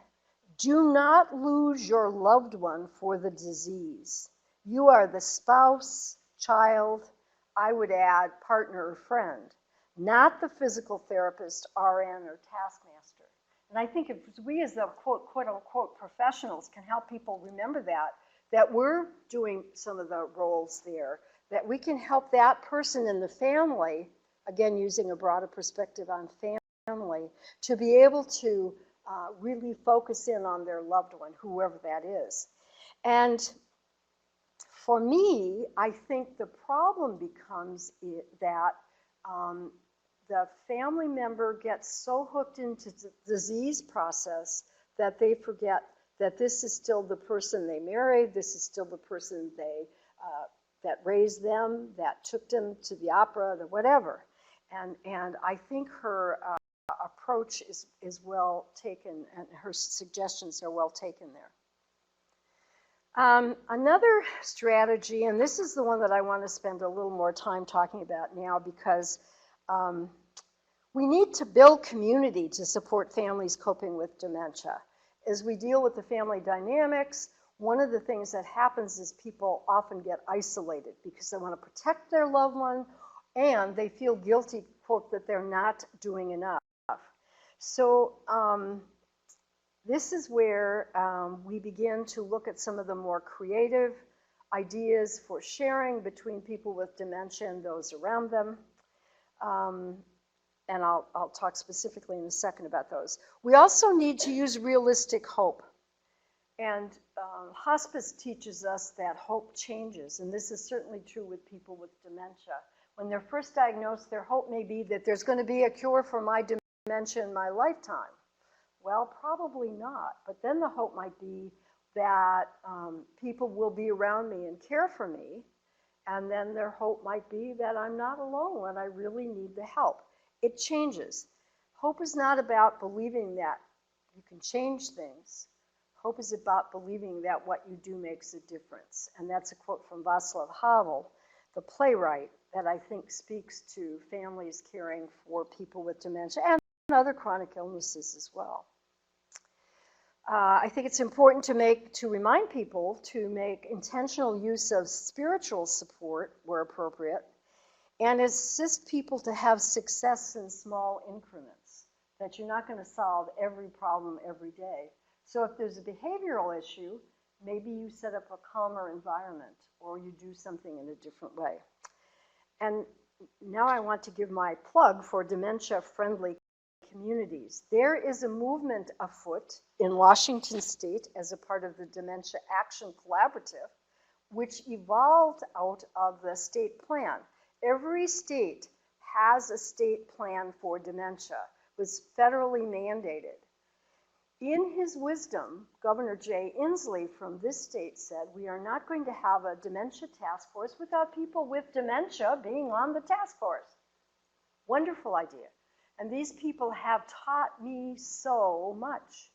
"Do not lose your loved one for the disease. You are the spouse, child, I would add partner or friend, not the physical therapist, RN, or taskmaster." And I think if we as the quote unquote professionals can help people remember that we're doing some of the roles there, that we can help that person in the family, again using a broader perspective on family, to be able to really focus in on their loved one, whoever that is. And for me, I think the problem becomes that the family member gets so hooked into the disease process that they forget that this is still the person they married, this is still the person that raised them, that took them to the opera, the whatever. And I think her approach is well taken, and her suggestions are well taken there. Another strategy, and this is the one that I want to spend a little more time talking about now, because we need to build community to support families coping with dementia. As we deal with the family dynamics, one of the things that happens is people often get isolated because they want to protect their loved one and they feel guilty, quote, that they're not doing enough. So this is where we begin to look at some of the more creative ideas for sharing between people with dementia and those around them. And I'll talk specifically in a second about those. We also need to use realistic hope. And hospice teaches us that hope changes, and this is certainly true with people with dementia. When they're first diagnosed, their hope may be that there's going to be a cure for my dementia in my lifetime. Well, probably not, but then the hope might be that people will be around me and care for me, and then their hope might be that I'm not alone and I really need the help. It changes. Hope is not about believing that you can change things. Hope is about believing that what you do makes a difference. And that's a quote from Václav Havel, the playwright, that I think speaks to families caring for people with dementia and other chronic illnesses as well. I think it's important to remind people to make intentional use of spiritual support where appropriate, and assist people to have success in small increments, that you're not going to solve every problem every day. So if there's a behavioral issue, maybe you set up a calmer environment or you do something in a different way. And now I want to give my plug for dementia-friendly communities. There is a movement afoot in Washington State as a part of the Dementia Action Collaborative, which evolved out of the state plan. Every state has a state plan for dementia. It was federally mandated. In his wisdom, Governor Jay Inslee from this state said, we are not going to have a dementia task force without people with dementia being on the task force. Wonderful idea. And these people have taught me so much.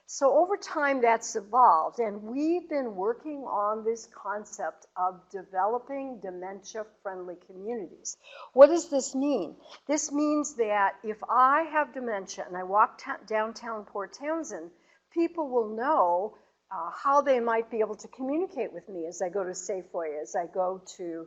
So over time, that's evolved, and we've been working on this concept of developing dementia-friendly communities. What does this mean? This means that if I have dementia and I walk downtown Port Townsend, people will know how they might be able to communicate with me as I go to Safeway, as I go to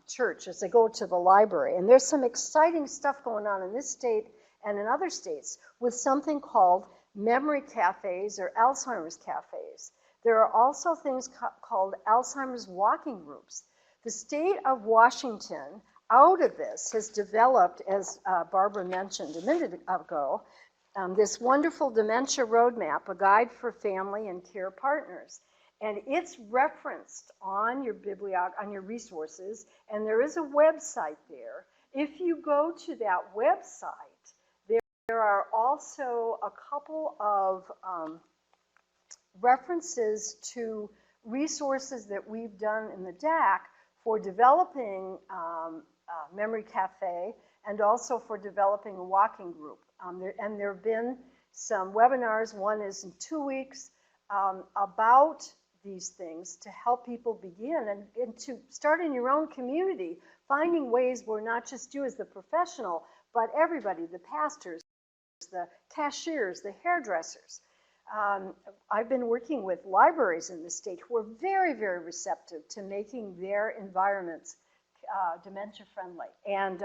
church, as I go to the library. And there's some exciting stuff going on in this state and in other states with something called memory cafes or Alzheimer's cafes. There are also things called Alzheimer's walking groups. The state of Washington, out of this, has developed, as Barbara mentioned a minute ago, this wonderful dementia roadmap, a guide for family and care partners. And it's referenced on your on your resources, and there is a website there. If you go to that website, there are also a couple of references to resources that we've done in the DAC for developing Memory Cafe and also for developing a walking group. And there have been some webinars. One is in 2 weeks about these things to help people begin and to start in your own community, finding ways where not just you as the professional, but everybody, the pastors, the cashiers, the hairdressers. I've been working with libraries in the state who are very, very receptive to making their environments dementia friendly. And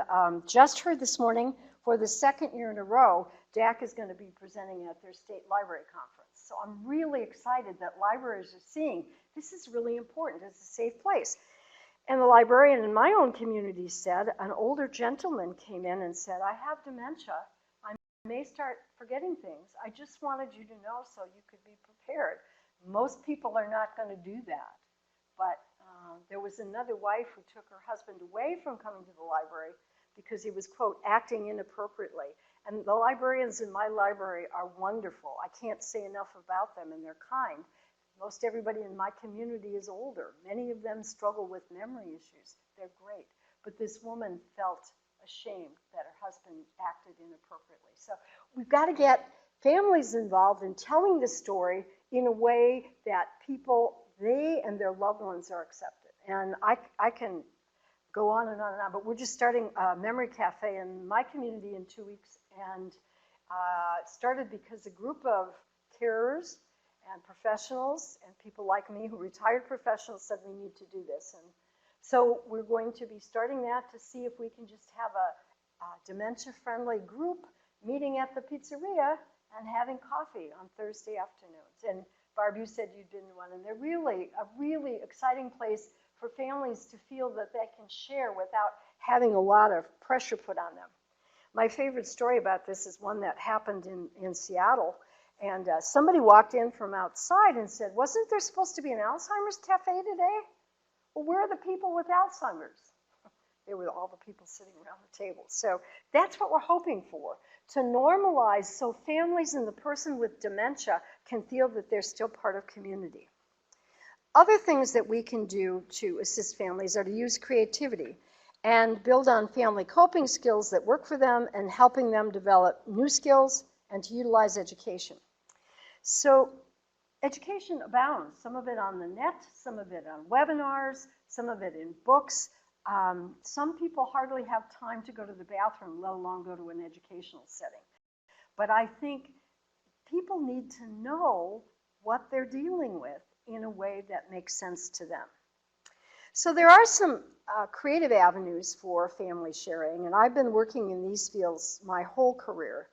just heard this morning, for the second year in a row, DAC is going to be presenting at their state library conference. So I'm really excited that libraries are seeing this is really important. It's a safe place. And the librarian in my own community said, an older gentleman came in and said, I have dementia. I may start forgetting things. I just wanted you to know so you could be prepared. Most people are not going to do that. But there was another wife who took her husband away from coming to the library because he was, quote, acting inappropriately. And the librarians in my library are wonderful. I can't say enough about them, and they're kind. Most everybody in my community is older. Many of them struggle with memory issues. They're great. But this woman felt ashamed that her husband acted inappropriately. So we've got to get families involved in telling the story in a way that people, they and their loved ones are accepted. And I can go on and on and on, but we're just starting a memory cafe in my community in 2 weeks, and it started because a group of carers and professionals and people like me who retired professionals said we need to do this. And so we're going to be starting that to see if we can just have a dementia-friendly group meeting at the pizzeria and having coffee on Thursday afternoons. And Barb, you said you'd been to one, and they're really a really exciting place for families to feel that they can share without having a lot of pressure put on them. My favorite story about this is one that happened in Seattle. And somebody walked in from outside and said, wasn't there supposed to be an Alzheimer's cafe today? Well, where are the people with Alzheimer's? They were all the people sitting around the table. So that's what we're hoping for, to normalize so families and the person with dementia can feel that they're still part of community. Other things that we can do to assist families are to use creativity and build on family coping skills that work for them and helping them develop new skills and to utilize education. So education abounds, some of it on the net, some of it on webinars, some of it in books. Some people hardly have time to go to the bathroom, let alone go to an educational setting. But I think people need to know what they're dealing with in a way that makes sense to them. So there are some creative avenues for family sharing, and I've been working in these fields my whole career,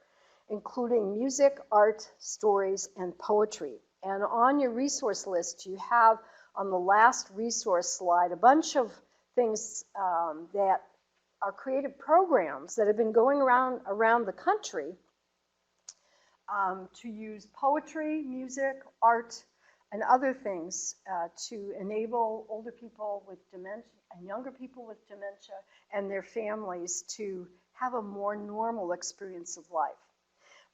including music, art, stories, and poetry. And on your resource list, you have on the last resource slide a bunch of things that are creative programs that have been going around the country to use poetry, music, art, and other things to enable older people with dementia and younger people with dementia and their families to have a more normal experience of life.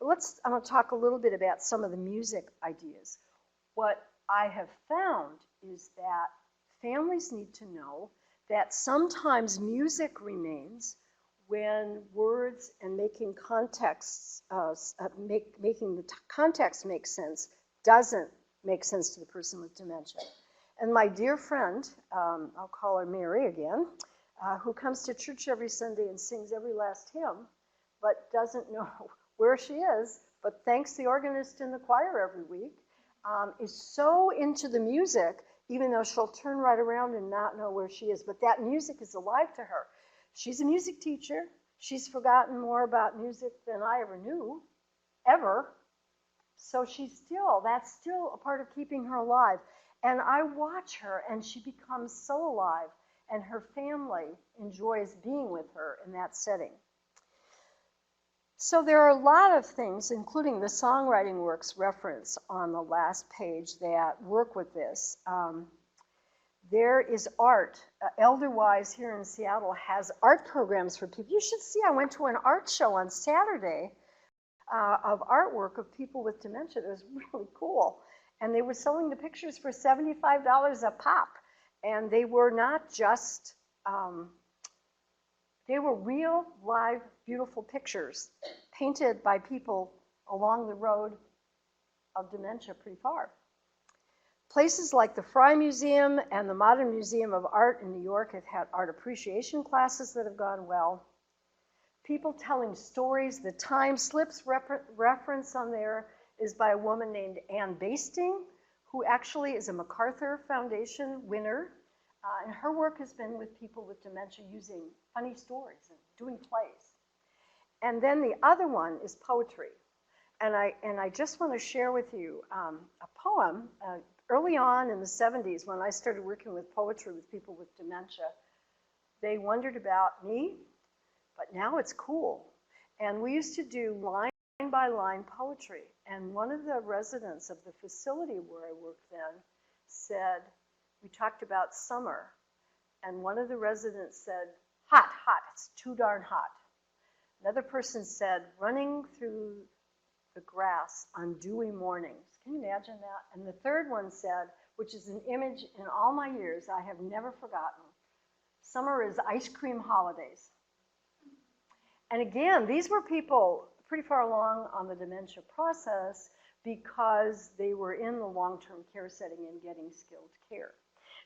But I'm going to talk a little bit about some of the music ideas. What I have found is that families need to know that sometimes music remains when words and making contexts, making the context make sense doesn't make sense to the person with dementia. And my dear friend, I'll call her Mary again, who comes to church every Sunday and sings every last hymn, but doesn't know where she is, but thanks the organist in the choir every week, is so into the music, even though she'll turn right around and not know where she is. But that music is alive to her. She's a music teacher. She's forgotten more about music than I ever knew, ever. So that's still a part of keeping her alive. And I watch her, and she becomes so alive, and her family enjoys being with her in that setting. So there are a lot of things, including the Songwriting Works reference on the last page, that work with this. There is art. Elderwise here in Seattle has art programs for people. You should see, I went to an art show on Saturday of artwork of people with dementia. It was really cool. And they were selling the pictures for $75 a pop. And they were not just, they were real, live, beautiful pictures painted by people along the road of dementia pretty far. Places like the Frye Museum and the Modern Museum of Art in New York have had art appreciation classes that have gone well. People telling stories. The Time Slips reference on there is by a woman named Ann Basting, who actually is a MacArthur Foundation winner. And her work has been with people with dementia using funny stories and doing plays. And then the other one is poetry. And I just want to share with you a poem. Early on in the 70s, when I started working with poetry with people with dementia, they wondered about me, but now it's cool. And we used to do line-by-line poetry. And one of the residents of the facility where I worked then said, we talked about summer, and one of the residents said, hot, hot, it's too darn hot. Another person said, running through the grass on dewy mornings. Can you imagine that? And the third one said, which is an image in all my years I have never forgotten, summer is ice cream holidays. And again, these were people pretty far along on the dementia process because they were in the long-term care setting and getting skilled care.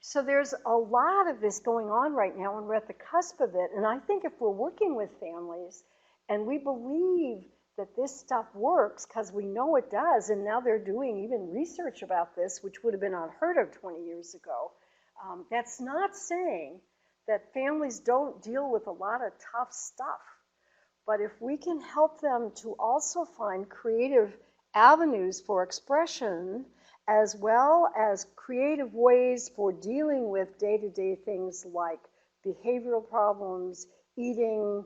So there's a lot of this going on right now, and we're at the cusp of it. And I think if we're working with families and we believe that this stuff works, because we know it does, and now they're doing even research about this, which would have been unheard of 20 years ago, that's not saying that families don't deal with a lot of tough stuff. But if we can help them to also find creative avenues for expression, as well as creative ways for dealing with day-to-day things like behavioral problems, eating,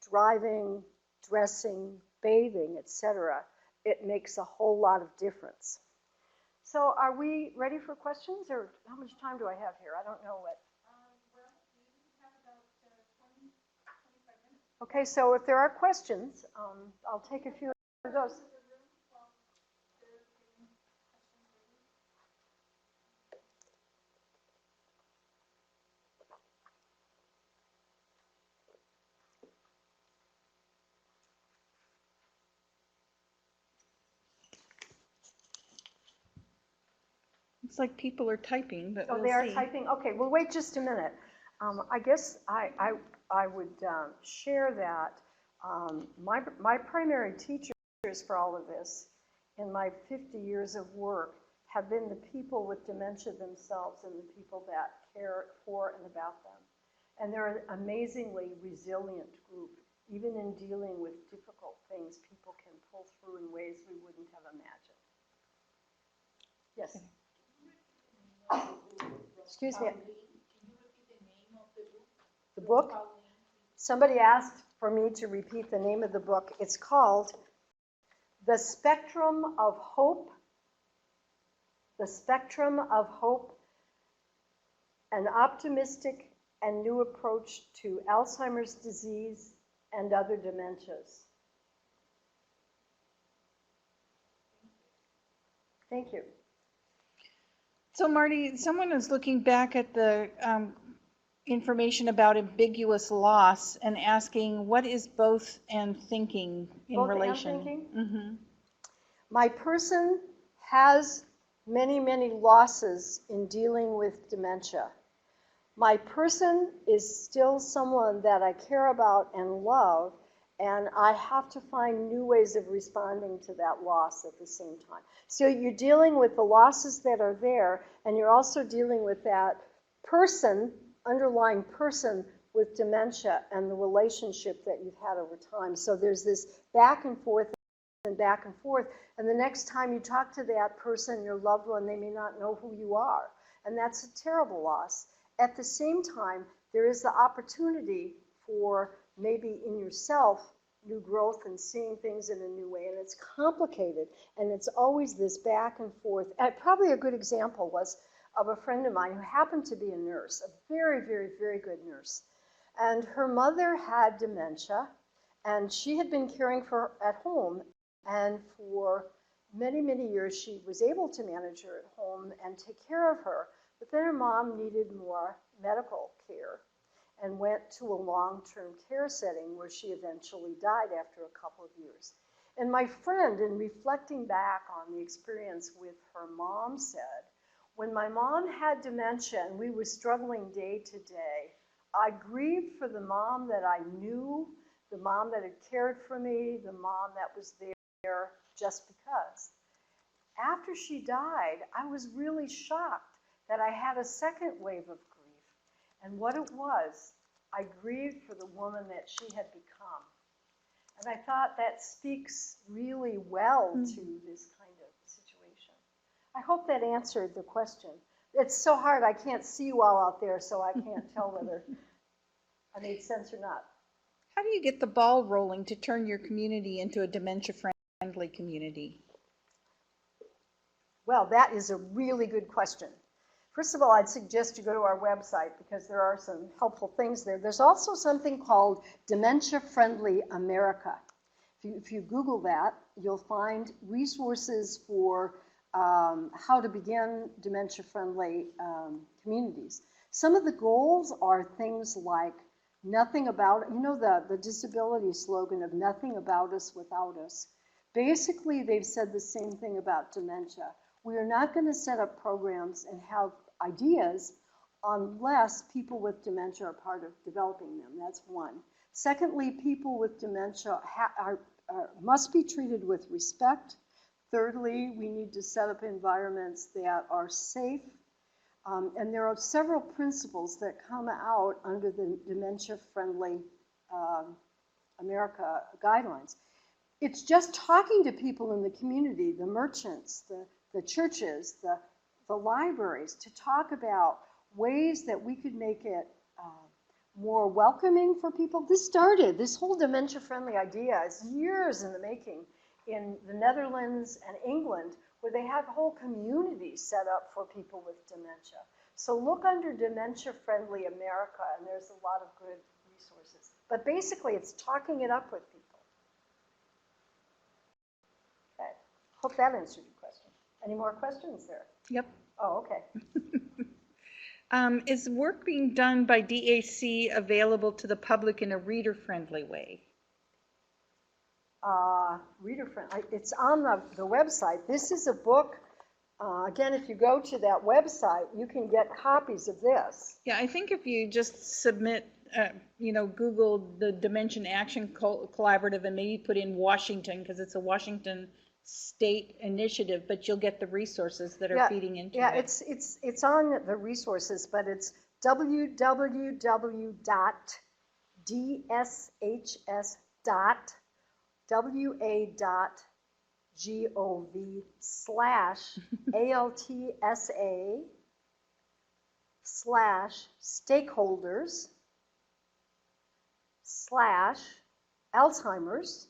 driving, dressing, bathing, etc., it makes a whole lot of difference. So are we ready for questions, or how much time do I have here? I don't know what. Well, we have about 20, 25 minutes. Okay, so if there are questions, I'll take a few of those. It's like people are typing, but we'll see. They are typing? Okay, well, wait just a minute. I guess I would share that my primary teachers for all of this in my 50 years of work have been the people with dementia themselves and the people that care for and about them. And they're an amazingly resilient group. Even in dealing with difficult things, people can pull through in ways we wouldn't have imagined. Yes? Excuse me. Can you repeat the name of the book? The book? Somebody asked for me to repeat the name of the book. It's called The Spectrum of Hope. The Spectrum of Hope, an optimistic and new approach to Alzheimer's disease and other dementias. Thank you. So Marty, someone is looking back at the information about ambiguous loss and asking, what is both and thinking in both relation? And thinking? Mm-hmm. My person has many, many losses in dealing with dementia. My person is still someone that I care about and love, And I have to find new ways of responding to that loss at the same time. So you're dealing with the losses that are there, and you're also dealing with that person, underlying person with dementia and the relationship that you've had over time. So there's this back and forth and back and forth. And the next time you talk to that person, your loved one, they may not know who you are. And that's a terrible loss. At the same time, there is the opportunity for maybe in yourself new growth and seeing things in a new way. And it's complicated. And it's always this back and forth. And probably a good example was of a friend of mine who happened to be a nurse, a very, very, very good nurse. And her mother had dementia, and she had been caring for her at home. And for many, many years, she was able to manage her at home and take care of her. But then her mom needed more medical care and went to a long-term care setting where she eventually died after a couple of years. And my friend, in reflecting back on the experience with her mom, said, when my mom had dementia and we were struggling day to day, I grieved for the mom that I knew, the mom that had cared for me, the mom that was there just because. After she died, I was really shocked that I had a second wave of grief. And what it was, I grieved for the woman that she had become. And I thought that speaks really well to this kind of situation. I hope that answered the question. It's so hard, I can't see you all out there, so I can't tell whether I made sense or not. How do you get the ball rolling to turn your community into a dementia-friendly community? Well, that is a really good question. First of all, I'd suggest you go to our website because there are some helpful things there. There's also something called Dementia Friendly America. If you Google that, you'll find resources for how to begin dementia-friendly communities. Some of the goals are things like nothing about, you know, the disability slogan of nothing about us without us. Basically, they've said the same thing about dementia. We are not going to set up programs and have ideas unless people with dementia are part of developing them. That's one. Secondly, people with dementia must be treated with respect. Thirdly, we need to set up environments that are safe. And there are several principles that come out under the Dementia-Friendly America guidelines. It's just talking to people in the community, the merchants, the churches, the libraries, to talk about ways that we could make it more welcoming for people. This whole dementia-friendly idea is years in the making in the Netherlands and England, where they have whole communities set up for people with dementia. So look under Dementia-Friendly America, and there's a lot of good resources. But basically, it's talking it up with people. Okay, hope that answered your question. Any more questions there? Yep. Oh, okay. Is work being done by DAC available to the public in a reader-friendly way? Reader-friendly. It's on the website. This is a book. Again, if you go to that website, you can get copies of this. Yeah, I think if you just submit, Google the Dementia Action Collaborative and maybe put in Washington, because it's a Washington state initiative, but you'll get the resources that are feeding into it. Yeah, it's on the resources, but it's www.dsaltsa/Alzheimer's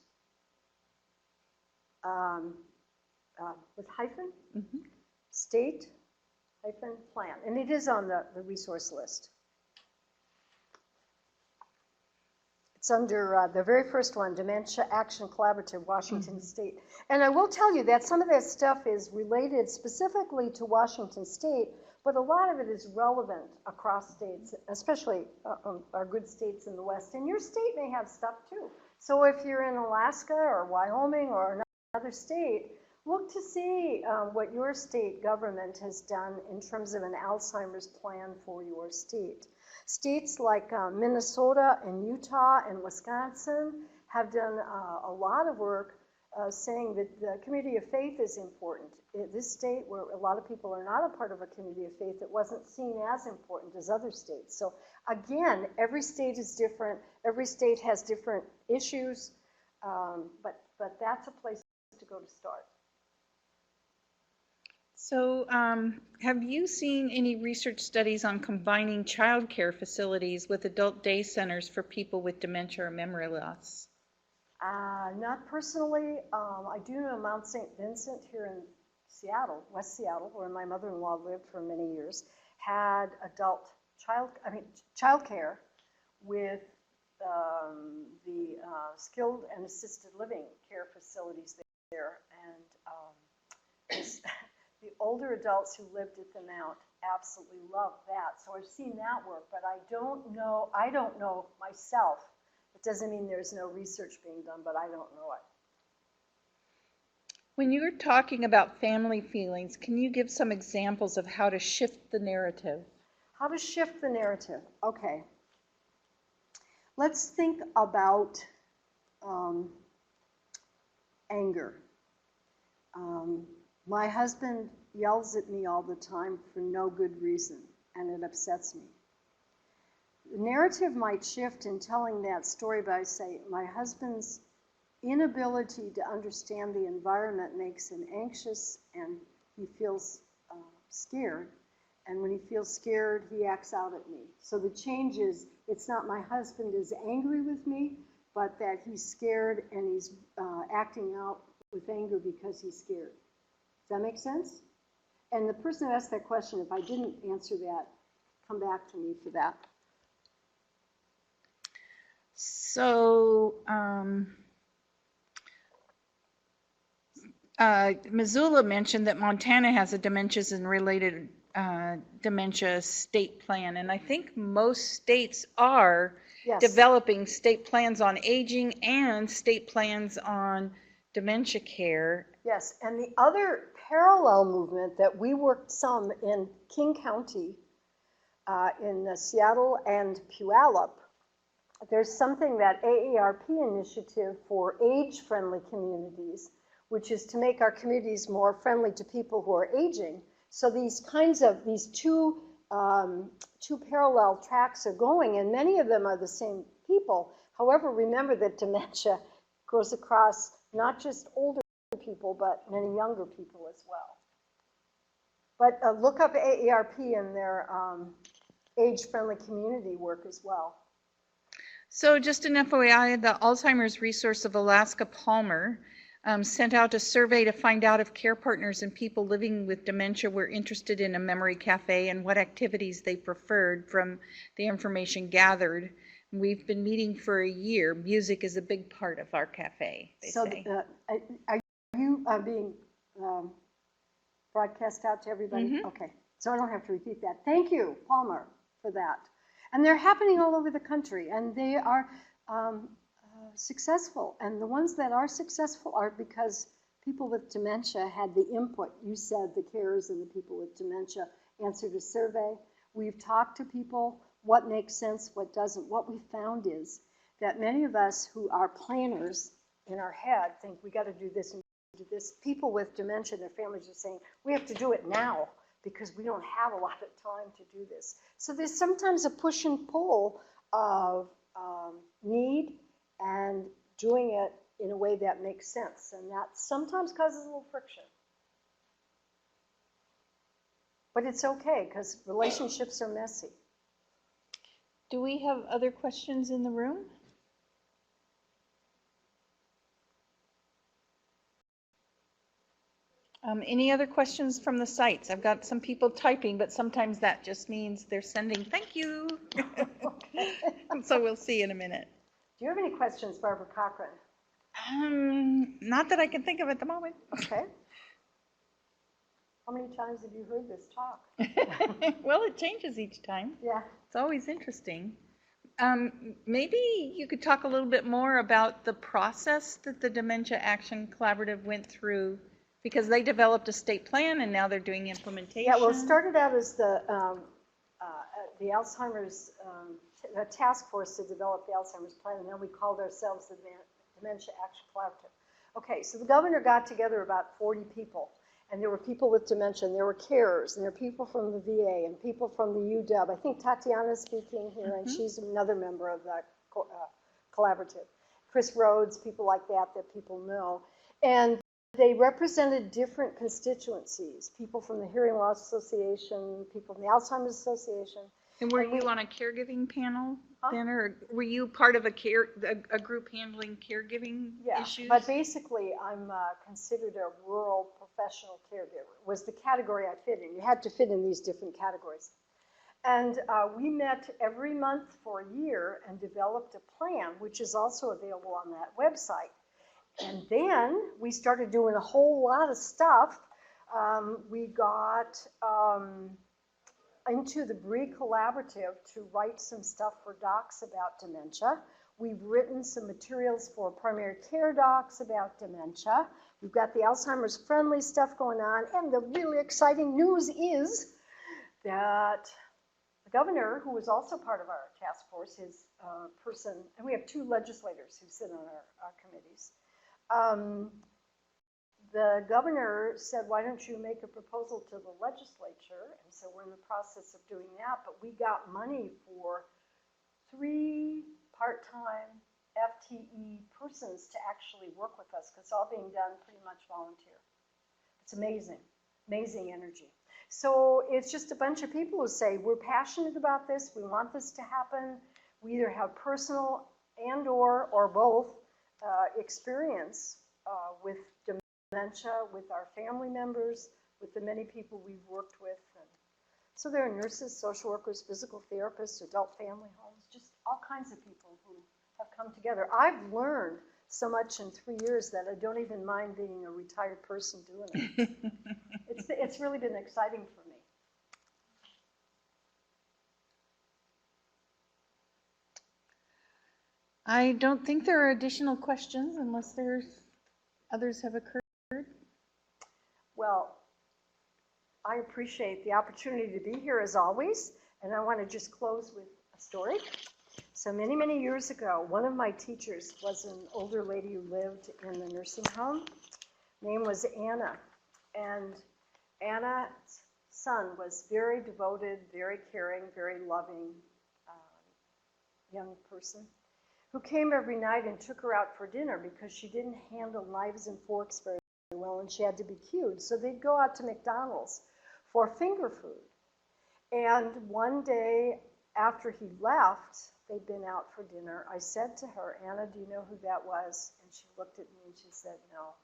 with hyphen, state hyphen plan. And it is on the resource list. It's under the very first one, Dementia Action Collaborative, Washington State. And I will tell you that some of that stuff is related specifically to Washington State, but a lot of it is relevant across states, especially our good states in the West. And your state may have stuff too. So if you're in Alaska or Wyoming or another state, look to see what your state government has done in terms of an Alzheimer's plan for your state. States like Minnesota and Utah and Wisconsin have done a lot of work saying that the community of faith is important. In this state, where a lot of people are not a part of a community of faith, it wasn't seen as important as other states. So again, every state is different. Every state has different issues, but that's a place to go to start. So have you seen any research studies on combining child care facilities with adult day centers for people with dementia or memory loss? Not personally. I do know Mount St. Vincent here in Seattle, West Seattle, where my mother-in-law lived for many years, had child care with the skilled and assisted living care facilities there. And the older adults who lived at the Mount absolutely loved that. So I've seen that work, but I don't know myself. It doesn't mean there's no research being done, but I don't know it. When you're talking about family feelings, can you give some examples of how to shift the narrative? How to shift the narrative. Okay. Let's think about anger. My husband yells at me all the time for no good reason, and it upsets me. The narrative might shift in telling that story by saying, my husband's inability to understand the environment makes him anxious, and he feels scared. And when he feels scared, he acts out at me. So the change is, it's not my husband is angry with me, but that he's scared and he's acting out with anger because he's scared. Does that make sense? And the person who asked that question, if I didn't answer that, come back to me for that. So, Missoula mentioned that Montana has a dementias and related dementia state plan, and I think most states are developing state plans on aging and state plans on dementia care. Yes, and the other parallel movement that we worked some in King County, in Seattle and Puyallup, there's something that AARP initiative for age-friendly communities, which is to make our communities more friendly to people who are aging. So these two parallel tracks are going, and many of them are the same people. However, remember that dementia goes across not just older people, but many younger people as well. But look up AARP and their age-friendly community work as well. So just an FYI, the Alzheimer's Resource of Alaska Palmer sent out a survey to find out if care partners and people living with dementia were interested in a memory cafe and what activities they preferred from the information gathered. We've been meeting for a year. Music is a big part of our cafe, they say. Are you being broadcast out to everybody? Mm-hmm. Okay, so I don't have to repeat that. Thank you, Palmer, for that. And they're happening all over the country, and they are successful. And the ones that are successful are because people with dementia had the input. You said the carers and the people with dementia answered a survey. We've talked to people, what makes sense, what doesn't. What we found is that many of us who are planners in our head think we got to do this and do this. People with dementia, their families are saying, we have to do it now, because we don't have a lot of time to do this. So there's sometimes a push and pull of need and doing it in a way that makes sense. And that sometimes causes a little friction. But it's okay, because relationships are messy. Do we have other questions in the room? Any other questions from the sites? I've got some people typing, but sometimes that just means they're sending thank you. So we'll see in a minute. Do you have any questions, Barbara Cochran? Not that I can think of at the moment. Okay. How many times have you heard this talk? Well, it changes each time. Yeah. It's always interesting. Maybe you could talk a little bit more about the process that the Dementia Action Collaborative went through, because they developed a state plan and now they're doing implementation. Yeah, well, it started out as the Alzheimer's task force to develop the Alzheimer's plan, and then we called ourselves the Dementia Action Collaborative. Okay, so the governor got together about 40 people, and there were people with dementia, and there were carers, and there were people from the VA, and people from the UW. I think Tatiana's speaking here, and she's another member of that collaborative. Chris Rhodes, people like that people know. And they represented different constituencies, people from the Hearing Loss Association, people from the Alzheimer's Association. And were you on a caregiving panel then, or were you part of a group handling caregiving issues? But basically, I'm considered a rural professional caregiver, was the category I fit in. You had to fit in these different categories. And we met every month for a year and developed a plan, which is also available on that website. And then we started doing a whole lot of stuff. We got into the Bree Collaborative to write some stuff for docs about dementia. We've written some materials for primary care docs about dementia. We've got the Alzheimer's friendly stuff going on. And the really exciting news is that the governor, who was also part of our task force, his person, and we have 2 legislators who sit on our committees. The governor said, why don't you make a proposal to the legislature? And so we're in the process of doing that, but we got money for 3 part-time FTE persons to actually work with us, because it's all being done pretty much volunteer. It's amazing, amazing energy. So it's just a bunch of people who say, we're passionate about this, we want this to happen. We either have personal and or both experience with dementia, with our family members, with the many people we've worked with. And so there are nurses, social workers, physical therapists, adult family homes, just all kinds of people who have come together. I've learned so much in 3 years that I don't even mind being a retired person doing it. It's really been exciting for me. I don't think there are additional questions unless others have occurred. Well, I appreciate the opportunity to be here as always, and I want to just close with a story. So many, many years ago, one of my teachers was an older lady who lived in the nursing home. Her name was Anna, and Anna's son was very devoted, very caring, very loving young person who came every night and took her out for dinner because she didn't handle knives and forks very well and she had to be cued. So they'd go out to McDonald's for finger food. And one day after he left, they'd been out for dinner, I said to her, Anna, do you know who that was? And she looked at me and she said, no.